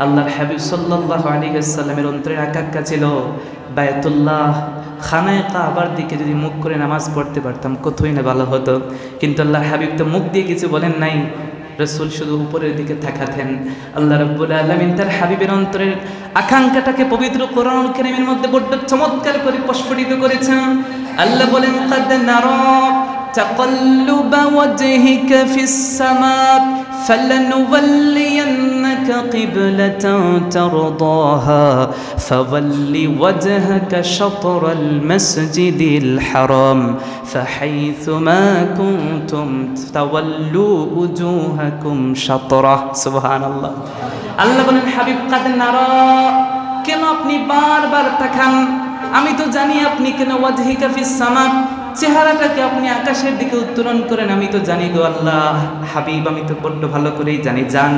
আল্লাহর হাবিব সাল্লাল্লাহু আলাইহি ওয়াসাল্লামের অন্তরে আকাঙ্ক্ষা ছিল বায়তুল্লাহ খানায়ে কাবার দিকে যদি মুখ করে নামাজ পড়তে পারতাম কতই না ভালো হতো। কিন্তু আল্লাহর হাবিব তো মুখ দিয়ে কিছু বলেন নাই, রাসূল শুধু উপরের দিকে তাকাতেন। আল্লাহ রাব্বুল আলামিন তার হাবিবের অন্তরের আকাঙ্ক্ষাটাকে পবিত্র কোরআনুল কারীমের মধ্যে বড় চমৎকার করে প্রস্ফুটিত করেছেন। আল্লাহ বলেন কাদ নারা তাকাল্লুবা ওয়াজহিকা ফিস সামা ফালানুওয়াল্লিয়ান্নাকা কিবলাতান তারদাহা ফাওয়াল্লি ওয়াজহাকা শাতরাল মাসজিদিল হারাম ফাহাইথুমা কুনতুম তাওয়াল্লু উজুহাকুম শাতরাহ। সুবহানাল্লাহ। আল্লাহ বলেন হাবিব কাদ নারা, কেন আপনি বারবার তাকান? আমি তো জানি আপনি কেন ওয়াজহিকা ফিস সামা, চেহারাটাকে আপনি আকাশের দিকে উত্তোলন করেন। আমি তো জানি গো আল্লাহ হাবিব, আমি তো বড্ড ভালো করেই জানি। জান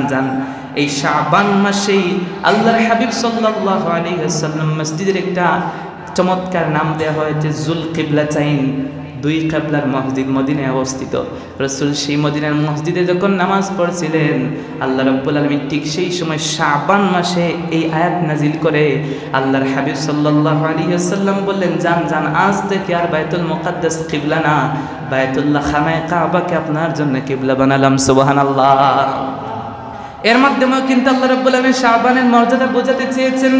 এই শাবান মাসেই আল্লাহর হাবিব সাল্লাল্লাহু আলাইহি ওয়াসাল্লাম মসজিদের একটা চমৎকার নাম দেওয়া হয়েছে জুল কিবলাতাইন, 2 কিবলার মসজিদ মদিনায় অবস্থিত। রাসূল সেই মদিনার মসজিদে যখন নামাজ পড়ছিলেন, আল্লাহ রাব্বুল আলামিন ঠিক সেই সময় শাবান মাসে এই আয়াত নাজিল করে আল্লাহর হাবিব সাল্লাল্লাহু আলাইহি ওয়াসাল্লাম বললেন জান আজ থেকে আর বাইতুল মুকাদ্দাস কিবলা না, বায়তুল্লাহ খানায়ে কাবাকে আপনার জন্য কিবলা বানালাম। সুবহানাল্লাহ। এর মাধ্যমেও কিন্তু আল্লাহ রাব্বুল আলামিন শাবানের মর্যাদা বোঝাতে চেয়েছেন।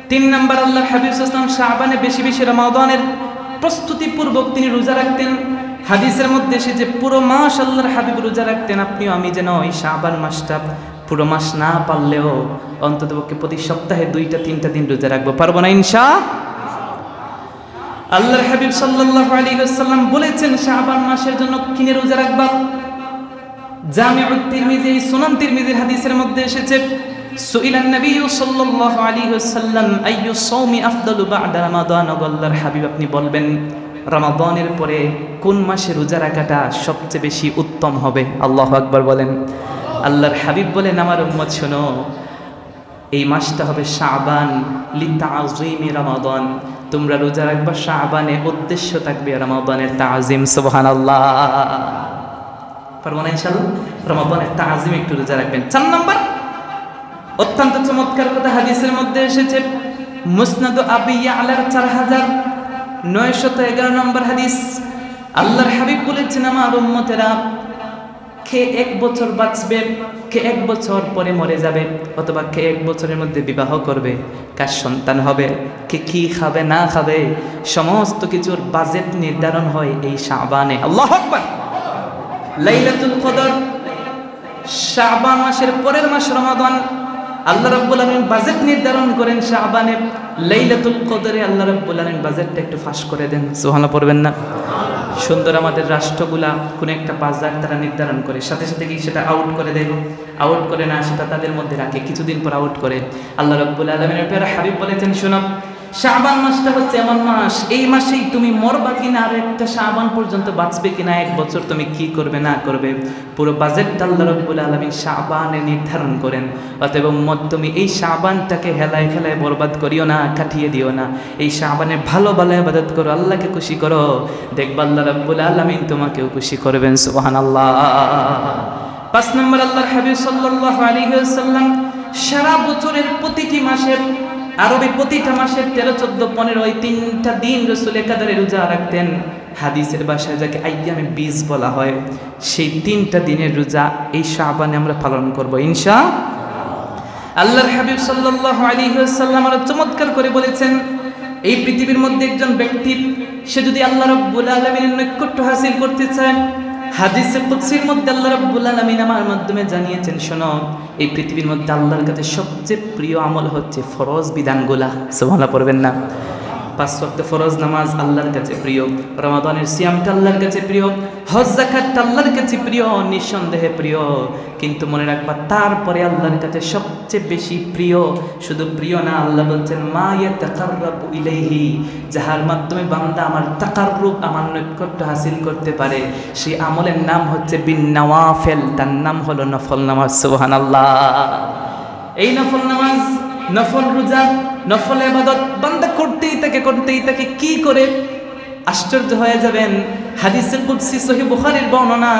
3 নম্বর, আল্লাহর হাবিব সাল্লাল্লাহু আলাইহি ওয়াসাল্লাম শাবানে বেশি বেশি রমাদানের প্রস্তুতি পূর্বক তিনি রোজা রাখতেন। হাদিসের মধ্যে এসে যে পুরো মাস আল্লাহর হাবিব রোজা রাখতেন। আপনিও আমি যেন এই শাবান মাসটা পুরো মাস না পারলেও অন্ততপক্ষে প্রতি সপ্তাহে 2টা 3টা দিন রোজা রাখবো। পারবো না ইনশাআল্লাহ? আল্লাহর হাবিব সাল্লাল্লাহু আলাইহি ওয়াসাল্লাম বলেছেন শাবান মাসের জন্য কিনে রোজা রাখবা। জামিউত তিরমিজি, সুনান তিরমিজির হাদিসের মধ্যে এসেছে সুইলান নবী সাল্লাল্লাহু আলাইহি ওয়াসাল্লাম আইয়ু সাওমি আফদালু বা'দা রমাদান। আল্লাহর হাবিব আপনি বলবেন রমাদানের পরে কোন মাসে রোজা রাখাটা সবচেয়ে বেশি উত্তম হবে? আল্লাহু আকবার বলেন। আল্লাহর হাবিব বলেন আমার উম্মত শোনো, এই মাসটা হবে শাবান লিতাযীমি রমাদান। তোমরা রোজা রাখবা শাবানে, উদ্দেশ্য থাকবে রমাদানের তাজিম। সুবহানাল্লাহ। পারবো না ইনশাআল্লাহ? রমাদানের তাজিম একটু রোজা রাখবেন। 4 নম্বর, অত্যন্ত চমৎকার কথা হাদিসের মধ্যে এসেছে মুসনাদ আবি ইয়ালার 4911 নম্বর হাদিস। আল্লাহর হাবিব বলেছেন আমার উম্মতেরা কে 1 বছর বাঁচবে, কে 1 বছর পরে মরে যাবে, অথবা কে 1 বছরের মধ্যে বিবাহ করবে, কার সন্তান হবে, কে কি খাবে না খাবে, সমস্ত কিছুর বাজেট নির্ধারণ হয় এই শাবানে। আল্লাহু আকবার। লাইলাতুল কদর শাবান মাসের পরের মাস রমাদান, আল্লাহ রাব্বুল আলামিন বাজেট নির্ধারণ করেন শাবানে, লাইলাতুল কদরে আল্লাহ রাব্বুল আলামিন বাজেটটা একটু ফাঁস করে দেন। সুবহানাল্লাহ পড়বেন না? সুন্দর আমাদের রাষ্ট্রগুলা কোনো একটা বাজার তারা নির্ধারণ করে, সাথে সাথে কি সেটা আউট করে দেয়? আউট করে না, সেটা তাদের মধ্যে রাখে, কিছুদিন পর আউট করে। আল্লাহ রাব্বুল আলামিনের প্যারা হাবিব বলেছেন, শোনো, শাবান মাসটা হচ্ছে এমন মাস, এই মাসেই তুমি মরবা কিনা, আর একটা শাবান পর্যন্ত বাঁচবে কিনা, এক বছর তুমি কি করবে না করবে, পুরো বাজেটটা আল্লাহ রাব্বুল আলামিন শাবানে নির্ধারণ করেন। অতএব উম্মত, তুমি এই শাবানটাকে হেলায় খেলায় বরবাদ করিও না, কাটিয়ে দিও না। এই শাবানে ভালো ভালো ইবাদত করো, আল্লাহকে খুশি করো, দেখবা আল্লাহ রাব্বুল আলামিন তোমাকেও খুশি করবেন। সুবহানাল্লাহ। 5 নম্বর, আল্লাহর হাবিব সাল্লাল্লাহু আলাইহি ওয়াসাল্লাম সারা বছরের প্রতিটি মাসে, আরবি প্রতিটা মাসের 13, 14, 15 এই 3টা দিন রাসূল কাদারে রোজা রাখতেন। হাদিসের ভাষায় যাকে আইয়ামে বীজ বলা হয়, সেই 3টা দিনের রোজা এই শাবানে আমরা পালন করব ইনশাআল্লাহ। আল্লাহর হাবিব সাল্লাল্লাহু আলাইহি ওয়াসাল্লাম আরো চমৎকার করে বলেছেন, এই পৃথিবীর মধ্যে একজন ব্যক্তি, সে যদি আল্লাহ রাব্বুল আলামিনের নৈকট্য হাসিল করতে চায়, হাদিসে কুদসির মধ্যে আল্লাহ রাব্বুল আলামিন আমার মাধ্যমে জানিয়েছেন, শোনো, এই পৃথিবীর মধ্যে আল্লাহর কাছে সবচেয়ে প্রিয় আমল হচ্ছে ফরজ বিধানগুলা। সুবহানাল্লাহ পড়বেন না? 5 ওয়াক্ত ফরজ নামাজ আল্লাহর কাছে প্রিয়, রমাদানের সিয়ামটা আল্লাহর কাছে প্রিয়, হজ যাকাতটা আল্লাহর কাছে প্রিয়, নিঃসন্দেহে প্রিয়। কিন্তু মনে রাখবা, তারপরে আল্লাহর কাছে সবচেয়ে বেশি প্রিয়, শুধু প্রিয় না, আল্লাহ বলছেন মা ইয়াতাকাররাবু ইলাইহি, যাহার মাধ্যমে বান্দা আমার তাকাররুব, আমার নৈকট্য হাসিল করতে পারে, সেই আমলের নাম হচ্ছে বিন নওয়াফিল, তার নাম হলো নফল নামাজ। সুবহানাল্লাহ। এই নফল নামাজ, নফল রোজা, নফল ইবাদত বান্দা করতেই থাকে। কি করে? আশ্চর্য হয়ে যাবেন। হাদিসে কুদসি সহিহ বুখারীর বর্ণনা,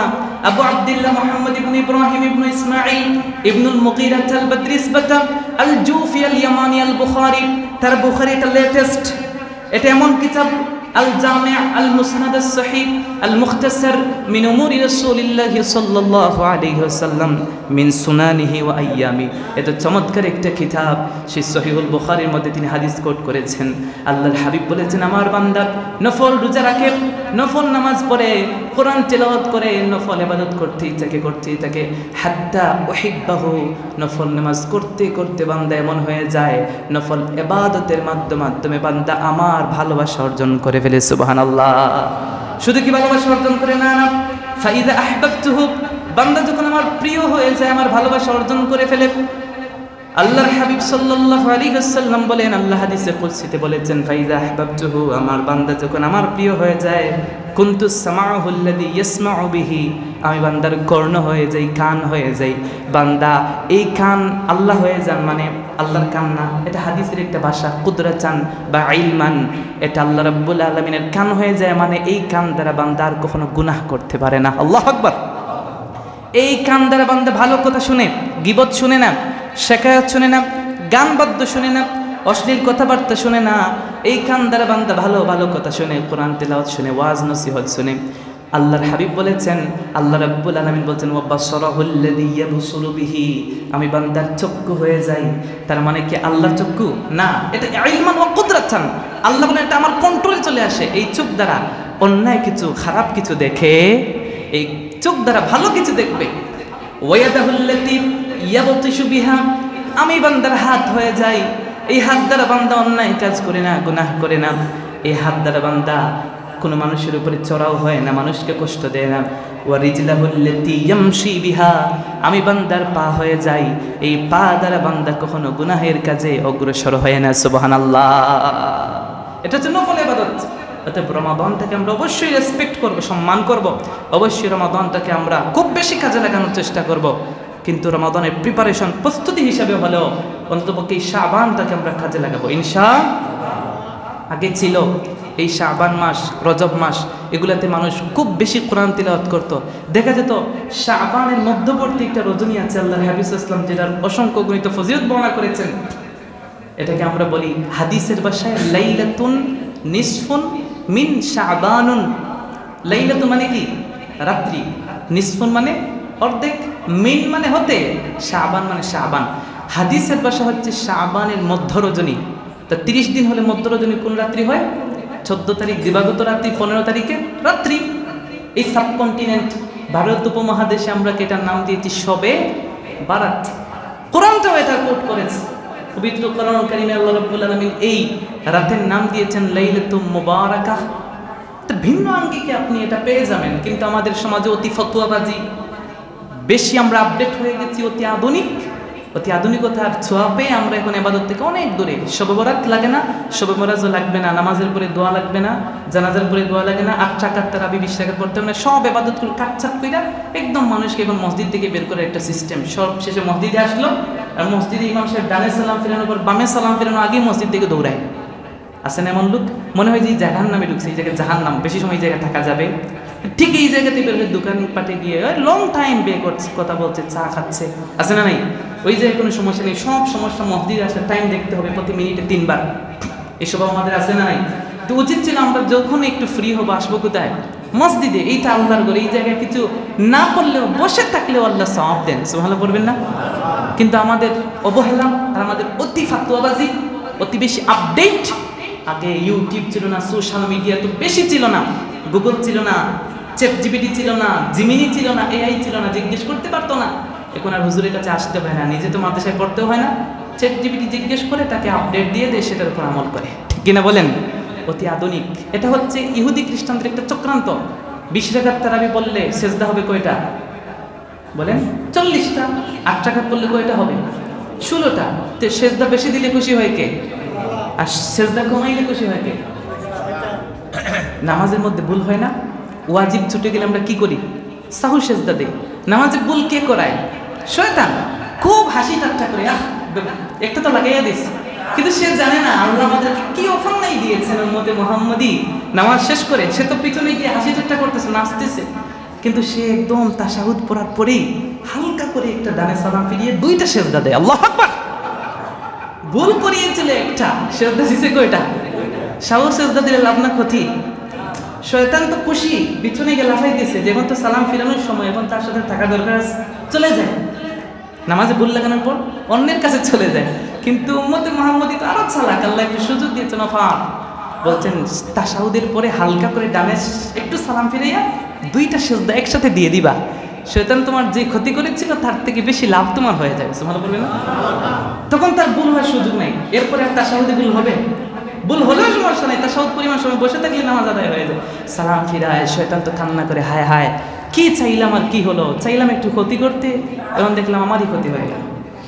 আবু আব্দুল্লাহ মুহাম্মদ ইবনে ইব্রাহিম ইবনে ইসমাঈল ইবনুল মুগীরা আল বদরিসবাতা আল জুফি আল ইয়ামানি আল বুখারী, তার বুখারীটা লেটেস্ট, এটা এমন কিতাব, আল জামি' আল মুসনাদ আস সহিহ আল মুখতাসার মিন উমুরি রাসূলিল্লাহ সাল্লাল্লাহু আলাইহি ওয়াসাল্লাম মিন সুনানিহি ওয়া আইয়ামি। এটা চমৎকার একটা কিতাব। সেই সহিহুল বুখারীর মধ্যে তিনি হাদিস কোট করেছেন। আল্লাহর হাবিব বলেছেন, আমার বান্দা নফল রোজা রাখে, নফল নামাজ পড়ে, কোরআন তেলাওয়াত করে, নফল ইবাদত করতেই থাকে, হাত্তা উহিব্বাহু, নফল নামাজ করতে করতে বান্দা এমন হয়ে যায়, নফল ইবাদতের মাধ্যমে বান্দা আমার ভালোবাসা অর্জন করে ফেলে। সুবহানাল্লাহ। শুধু কি ভালোবাসা অর্জন করে না, ফাইদা আহবাবতুহু, বান্দা যখন আমার প্রিয় হয়ে যায়, আমার ভালোবাসা অর্জন করে ফেলে। আল্লাহর হাবিব সাল্লাল্লাহু আলাইহি ওয়াসাল্লাম বলেন, আল্লাহ হাদিসে কুদসিতে বলেছেন, ফাইদা আহবাবতুহু, আমার বান্দা যখন আমার প্রিয় হয়ে যায়, কুনতু সামাউহু আল্লাযী ইয়াসমাউ বিহি, আমি বান্দার কর্ণ হয়ে যাই, কান হয়ে যাই। বান্দা এই কান আল্লাহ হয়ে যান, মানে আল্লাহর কান না, এটা হাদিসের একটা ভাষা, কুদরাতান বা ইলমান, এটা আল্লাহ রাব্বুল আলামিনের কান হয়ে যায়, মানে এই কান দ্বারা বান্দা আর কখনো গুনাহ করতে পারে না। আল্লাহু আকবার। এই কান দ্বারা বান্দা ভালো কথা শুনে, গীবত শুনে না, শেখায়ত শুনে না, গান বাদ্য শুনে না, অশ্লীল কথাবার্তা শুনে না। এই কান দ্বারা বান্দা ভালো ভালো কথা শুনে, কোরআন তেলাওয়াত শুনে, ওয়াজ নসিহত শুনে। আল্লাহর হাবিব বলেছেন, আল্লাহ রাব্বুল আলামিন বলেছেন, ওয়া বাসারাহুল্লাযী ইয়াবসুরু বিহি, আমি বান্দার চক্ষু হয়ে যাই। তার মানে কি আল্লাহর চক্ষু না, এটা ইলমান ওয়া কুদরাতান, আল্লাহ বলেন এটা আমার কন্ট্রোলে চলে আসে। এই চোখ দ্বারা অন্যায় কিছু, খারাপ কিছু দেখে, এই চোখ দ্বারা ভালো কিছু দেখবে। ওয়ায়াদাহুল্লাতী ইয়াবতিশু বিহা, আমি বান্দার হাত হয়ে যাই, এই হাত দ্বারা বান্দা অন্যায় কাজ করে না, গুনাহ করে না। এই হাত দ্বারা বান্দা কোনো মানুষের উপরে চড়াও হয় না, মানুষকে কষ্ট দেয় না। ওয়া রিজলাহুল্লাতী ইয়ামশি বিহা, আমি বান্দার পা হয়ে যাই, এই পা দ্বারা বান্দা কখনো গুনাহের কাজে অগ্রসর হয় না। সুবহানাল্লাহ। এটা হচ্ছে নফল ইবাদত। অতএব রমাদানটাকে আমরা অবশ্যই রেসপেক্ট করব, সম্মান করব, অবশ্যই রমাদানটাকে আমরা খুব বেশি কাজে লাগানোর চেষ্টা করব। কিন্তু রমাদানের প্রিপারেশন, প্রস্তুতি হিসাবে হলেও অন্ততপক্ষে এই শাবানটাকে আমরা কাজে লাগাবো ইনশাআল্লাহ। আগে ছিল এই শাবান মাস, রজব মাস, এগুলাতে মানুষ খুব বেশি কোরআন তিলাওয়াত করত। দেখা যেত শাবানের মধ্যবর্তী একটা রজনী আছে, আল্লাহর হাবিব ইসলাম যেটার অসংখ্য গণিত ফজিলত বর্ণনা করেছেন। এটাকে আমরা বলি হাদিসের ভাষায় লাইলাতুন নিসফুন মিন শাবানুন। লাইলাতুন মানে কি? রাত্রি, নিসফুন মানে অর্ধেক, মিন মানে হতে, শাবান মানে শাবান। হাদিসের ভাষা হচ্ছে শাবানের মধ্য রজনী। তা 30 দিন হলে মধ্য রজনী কোন রাত্রি হয়? 14 তারিখ দিবাগত রাত্রি, 15 তারিখের রাত্রি। এই সাবকন্টিনেন্ট ভারত উপমহাদেশে আমরা এটার নাম দিয়েছি শবে বারাত। কোরআনটাও এটা কোট করেছে, পবিত্র কোরআন কারিমে আল্লাহ রাব্বুল আলামিন এই রাতের নাম দিয়েছেন লাইলাতুম মুবারাকাহ। তো ভিন্ন আঙ্গিকে আপনি এটা পেয়ে যাবেন, কিন্তু আমাদের সমাজে অতি ফতোয়াবাজি, বেশি আমরা আপডেট হয়ে গেছি, অতি আধুনিকতার ছোঁয়া পেয়ে আমরা এখন ইবাদত থেকে অনেক দূরে। শবে বরাত লাগে না, শবে বরাতও লাগবে না, নামাজের পরে দোয়া লাগবে না, জানাজার পরে দোয়া লাগে না, 8 রাকাত তারাবি 20 রাকাত পড়তে হবে না, সব ইবাদতগুলো কাটছাট কইরা একদম মানুষকে এখন মসজিদ থেকে বের করে একটা সিস্টেম। সব শেষে মসজিদে আসলো, আর মসজিদে ইমাম সাহেব ডানে সালাম ফেরানোর পর বামে সালাম ফেরানো আগে মসজিদ থেকে দৌড়ায়। আছে না এমন লোক? মনে হয় যে জাহান নামে ঢুকছে, এই জায়গায় জাহান নাম, বেশি সময় এই জায়গায় থাকা যাবে। ঠিক এই জায়গাতে বের হয়ে দোকান পাটে গিয়ে লং টাইম বে করছে, কথা বলছে, চা খাচ্ছে। আছে না নাই? ওই জায়গায় কোনো সমস্যা নেই, সব সমস্যা মসজিদে আসার টাইম দেখতে হবে, প্রতি মিনিটে 3 বার। এসব আমাদের আছে না নাই? তো উচিত ছিল আমরা যখন একটু ফ্রি হবো আসবো কোথায়? মসজিদে। এইটা আল্লাহর ঘরে, এই জায়গায় কিছু না করলেও বসে থাকলেও আল্লাহ সওয়াব দেন। সুবহানাল্লাহ পড়বেন না? কিন্তু আমাদের অবহেলা আর আমাদের অতি ফাতোয়াবাজি, অতি বেশি আপডেট। আগে ইউটিউব ছিল না, সোশ্যাল মিডিয়া তো বেশি ছিল না, গুগল ছিল না, চ্যাটজিপিটি ছিল না, জিমিনি ছিল না, এআই ছিল না, জিজ্ঞেস করতে পারতো না। এখন আর হুজুরের কাছে আসতে হয় না, নিজে তো মাদ্রাসায় পড়তেও হয় না, চ্যাটজিপিটি জিজ্ঞেস করে তাকে আপডেট দিয়ে দেয়, সেটার উপর আমল করে। ঠিক কিনা বলেন? অতি আধুনিক। এটা হচ্ছে ইহুদি খ্রিস্টানদের একটা চক্রান্ত। 20 রাকাত তারাবি পড়লে সেজদা হবে কয়টা বলেন? 40টা। 8 রাকাত পড়লে কয়টা হবে? 16টা। তো সেজদা বেশি দিলে খুশি হয় কে? আর সেজদা কমাইলে খুশি হয় কে? নামাজের মধ্যে ভুল হয় না? ওয়াজিব ছুটে গেলে আমরা কি করি? সাহু সেজদা দেই। নামাজে ভুল কে করায়? শয়তান। খুব হাসি ঠাট্টা করে, একটা তো লাগাইয়া দিস, কিন্তু সে জানে না আল্লাহ আমাদেরকে কি অফার নাই দিয়েছেন উম্মতে মুহাম্মাদি। নামাজ শেষ করে সে তো পিছনে গিয়ে হাসি ঠাট্টা করতেছে, নাচতেছে, কিন্তু সে একদম তাশাহুদ পড়ার পরেই হালকা করে একটা ডানে সালাম ফিরিয়ে 2টা সেজদা দেয়। আল্লাহু আকবার। ভুল করিয়েছিল একটা, সেজদা দিছে কয়টা? সাহু সেজদা দিলে লাভ না ক্ষতি? শয়তান তো খুশি, পিছনে গিয়ে লাফাইতেছে, যেমন তো সালাম ফিরানোর সময় এখন তার সাথে থাকা দরকার, চলে যায় নামাজে ভুল লাগানোর পর অন্যের কাছে চলে যায়। কিন্তু উম্মতে মুহাম্মাদি তো আরো চালাক, আল্লাহ একটু সুযোগ দিয়েছেন। অফার বলছেন তাশাহুদের পরে হালকা করে ডানে একটু সালাম ফিরাইয়া 2টা সেজদা একসাথে দিয়ে দিবা। শয়তান তোমার যে ক্ষতি করেছিল তার থেকে বেশি লাভ তোমার হয়ে যাবে। সুবহানাল্লাহ বলবে না? তখন তার ভুল হওয়ার সুযোগ নাই। এরপরে আর তাশাহুদে ভুল হবে? ভুল হলেও সমস্যা নাই, তাশাহুদ পরিমাণ সময় বসে থাকলে নামাজ আদায় হয়ে যায়। সালাম ফিরায় শয়তান তো কান্না করে, হায় হায় কি চাইলাম আর কি হলো, চাইলাম একটু ক্ষতি করতে, এখন দেখলাম আমারই ক্ষতি হয়ে গেল।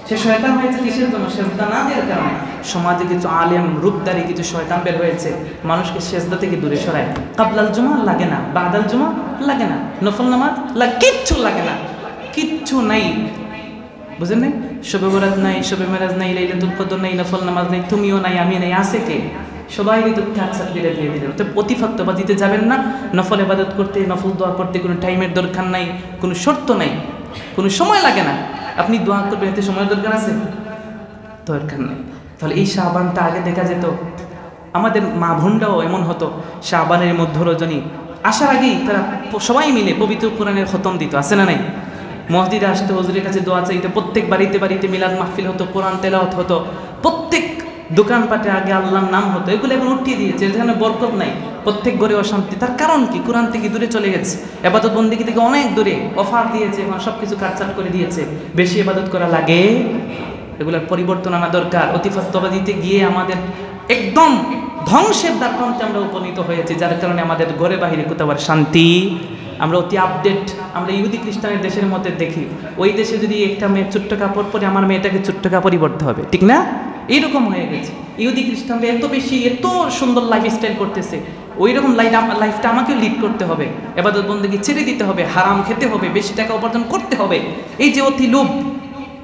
সে শয়তান হয়েছে কিসের জন্য? সেজদা না দেওয়ার কারণে। সমাজে কিছু আলেম রূপদারি কিছু শয়তান বের হয়েছে, মানুষকে সেজদা থেকে দূরে সরায়। কাবলাল জুমা লাগে না, বাদাল জুমা লাগে না, নফল নামাজ কিচ্ছু লাগে না, কিচ্ছু নাই। বুঝেন নাই? শবে বরাত নাই, শবে মেরাজ নাই, লাইলাতুল কদর নাই, নফল নামাজ নাই, তুমিও নাই, আমি নাই, আছে কে? সবাই কিন্তু কাটছাট দিয়ে দিলেন। তো অতিফাত্তবাদিতে যাবেন না। নফল ইবাদত করতে, নফল দোয়া করতে কোনো টাইমের দরকার নাই, কোনো শর্ত নাই, কোনো সময় লাগে না। আপনি দোয়া করবেন, এতে সময়ের দরকার আছে? দরকার নেই। তাহলে এই শাবানটা আগে দেখা যেত, আমাদের মা বোনরাও এমন হতো, শাবানের মধ্য রজনী আসার আগেই তারা সবাই মিলে পবিত্র কোরআনের খতম দিত। আছে না নাই? মসজিদে আসতে, হুজুরের কাছে দোয়া চাইতে, প্রত্যেক বাড়িতে বাড়িতে মিলাদ মাহফিল হতো, কোরআন তেলাওয়াত হতো, প্রত্যেক দোকানপাটে আগে আল্লাহর নাম হতো। এগুলো এখন উঠিয়ে দিয়েছে, যেখানে বরকত নাই, প্রত্যেক ঘরে অশান্তি। তার কারণ কি? কোরআন থেকে দূরে চলে গেছে, ইবাদত বন্দেগী থেকে অনেক দূরে। অফার দিয়েছে, এখন সব কিছু কাটছাট করে দিয়েছে, বেশি ইবাদত করা লাগে। এগুলোর পরিবর্তন আনা দরকার। অতিফাত্তবাদিতে গিয়ে আমাদের একদম ধ্বংসের দ্বারপ্রান্তে আমরা উপনীত হয়েছি, যার কারণে আমাদের ঘরে বাহিরে কোথাও আর শান্তি। আমরা অতি আপডেট। আমরা ইহুদি খ্রিস্টানের দেশের মধ্যে দেখি, ওই দেশে যদি একটা মেয়ে ছোট্ট কাপড় পরে, আমার মেয়েটাকে ছোট্ট কাপড়ই পরতে হবে, ঠিক না? এইরকম হয়ে গেছে। ইহুদি খ্রিস্টানরা এত বেশি, এত সুন্দর লাইফস্টাইল করতেছে, ওই রকম লাইফটা আমাকে লিড করতে হবে, ইবাদত বন্দেগী ছেড়ে দিতে হবে, হারাম খেতে হবে, বেশি টাকা উপার্জন করতে হবে। এই যে অতি লোভ,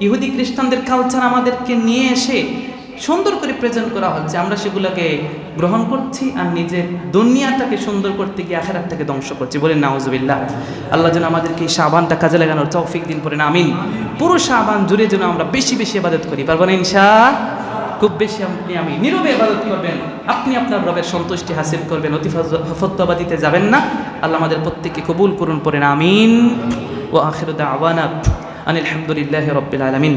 ইহুদি খ্রিস্টানদের কালচার আমাদেরকে নিয়ে এসে সুন্দর করে প্রেজেন্ট করা হচ্ছে, আমরা সেগুলোকে গ্রহণ করছি আর নিজের দুনিয়াটাকে সুন্দর করতে গিয়ে আখিরাতটাকে ধ্বংস করছি। বলেন নাউজুবিল্লাহ। আল্লাহ যেন আমাদেরকে এই শাবানটা কাজে লাগানোর তৌফিক দিন, পড়েন আমিন। পুরো শাবান জুড়ে যেন আমরা বেশি বেশি ইবাদত করি, পারবো না ইনশাআল্লাহ? খুব বেশি আমি নীরবে ইবাদত করবেন, আপনি আপনার রবের সন্তুষ্টি হাসিল করবেন। অতিফাত্তবাদিতে যাবেন না। আল্লাহ আমাদের প্রত্যেককে কবুল করুন, পড়েন আমিন। ওয়া আখিরু দাওয়ানা আনিল হামদুলিল্লাহি রাব্বিল আলামিন।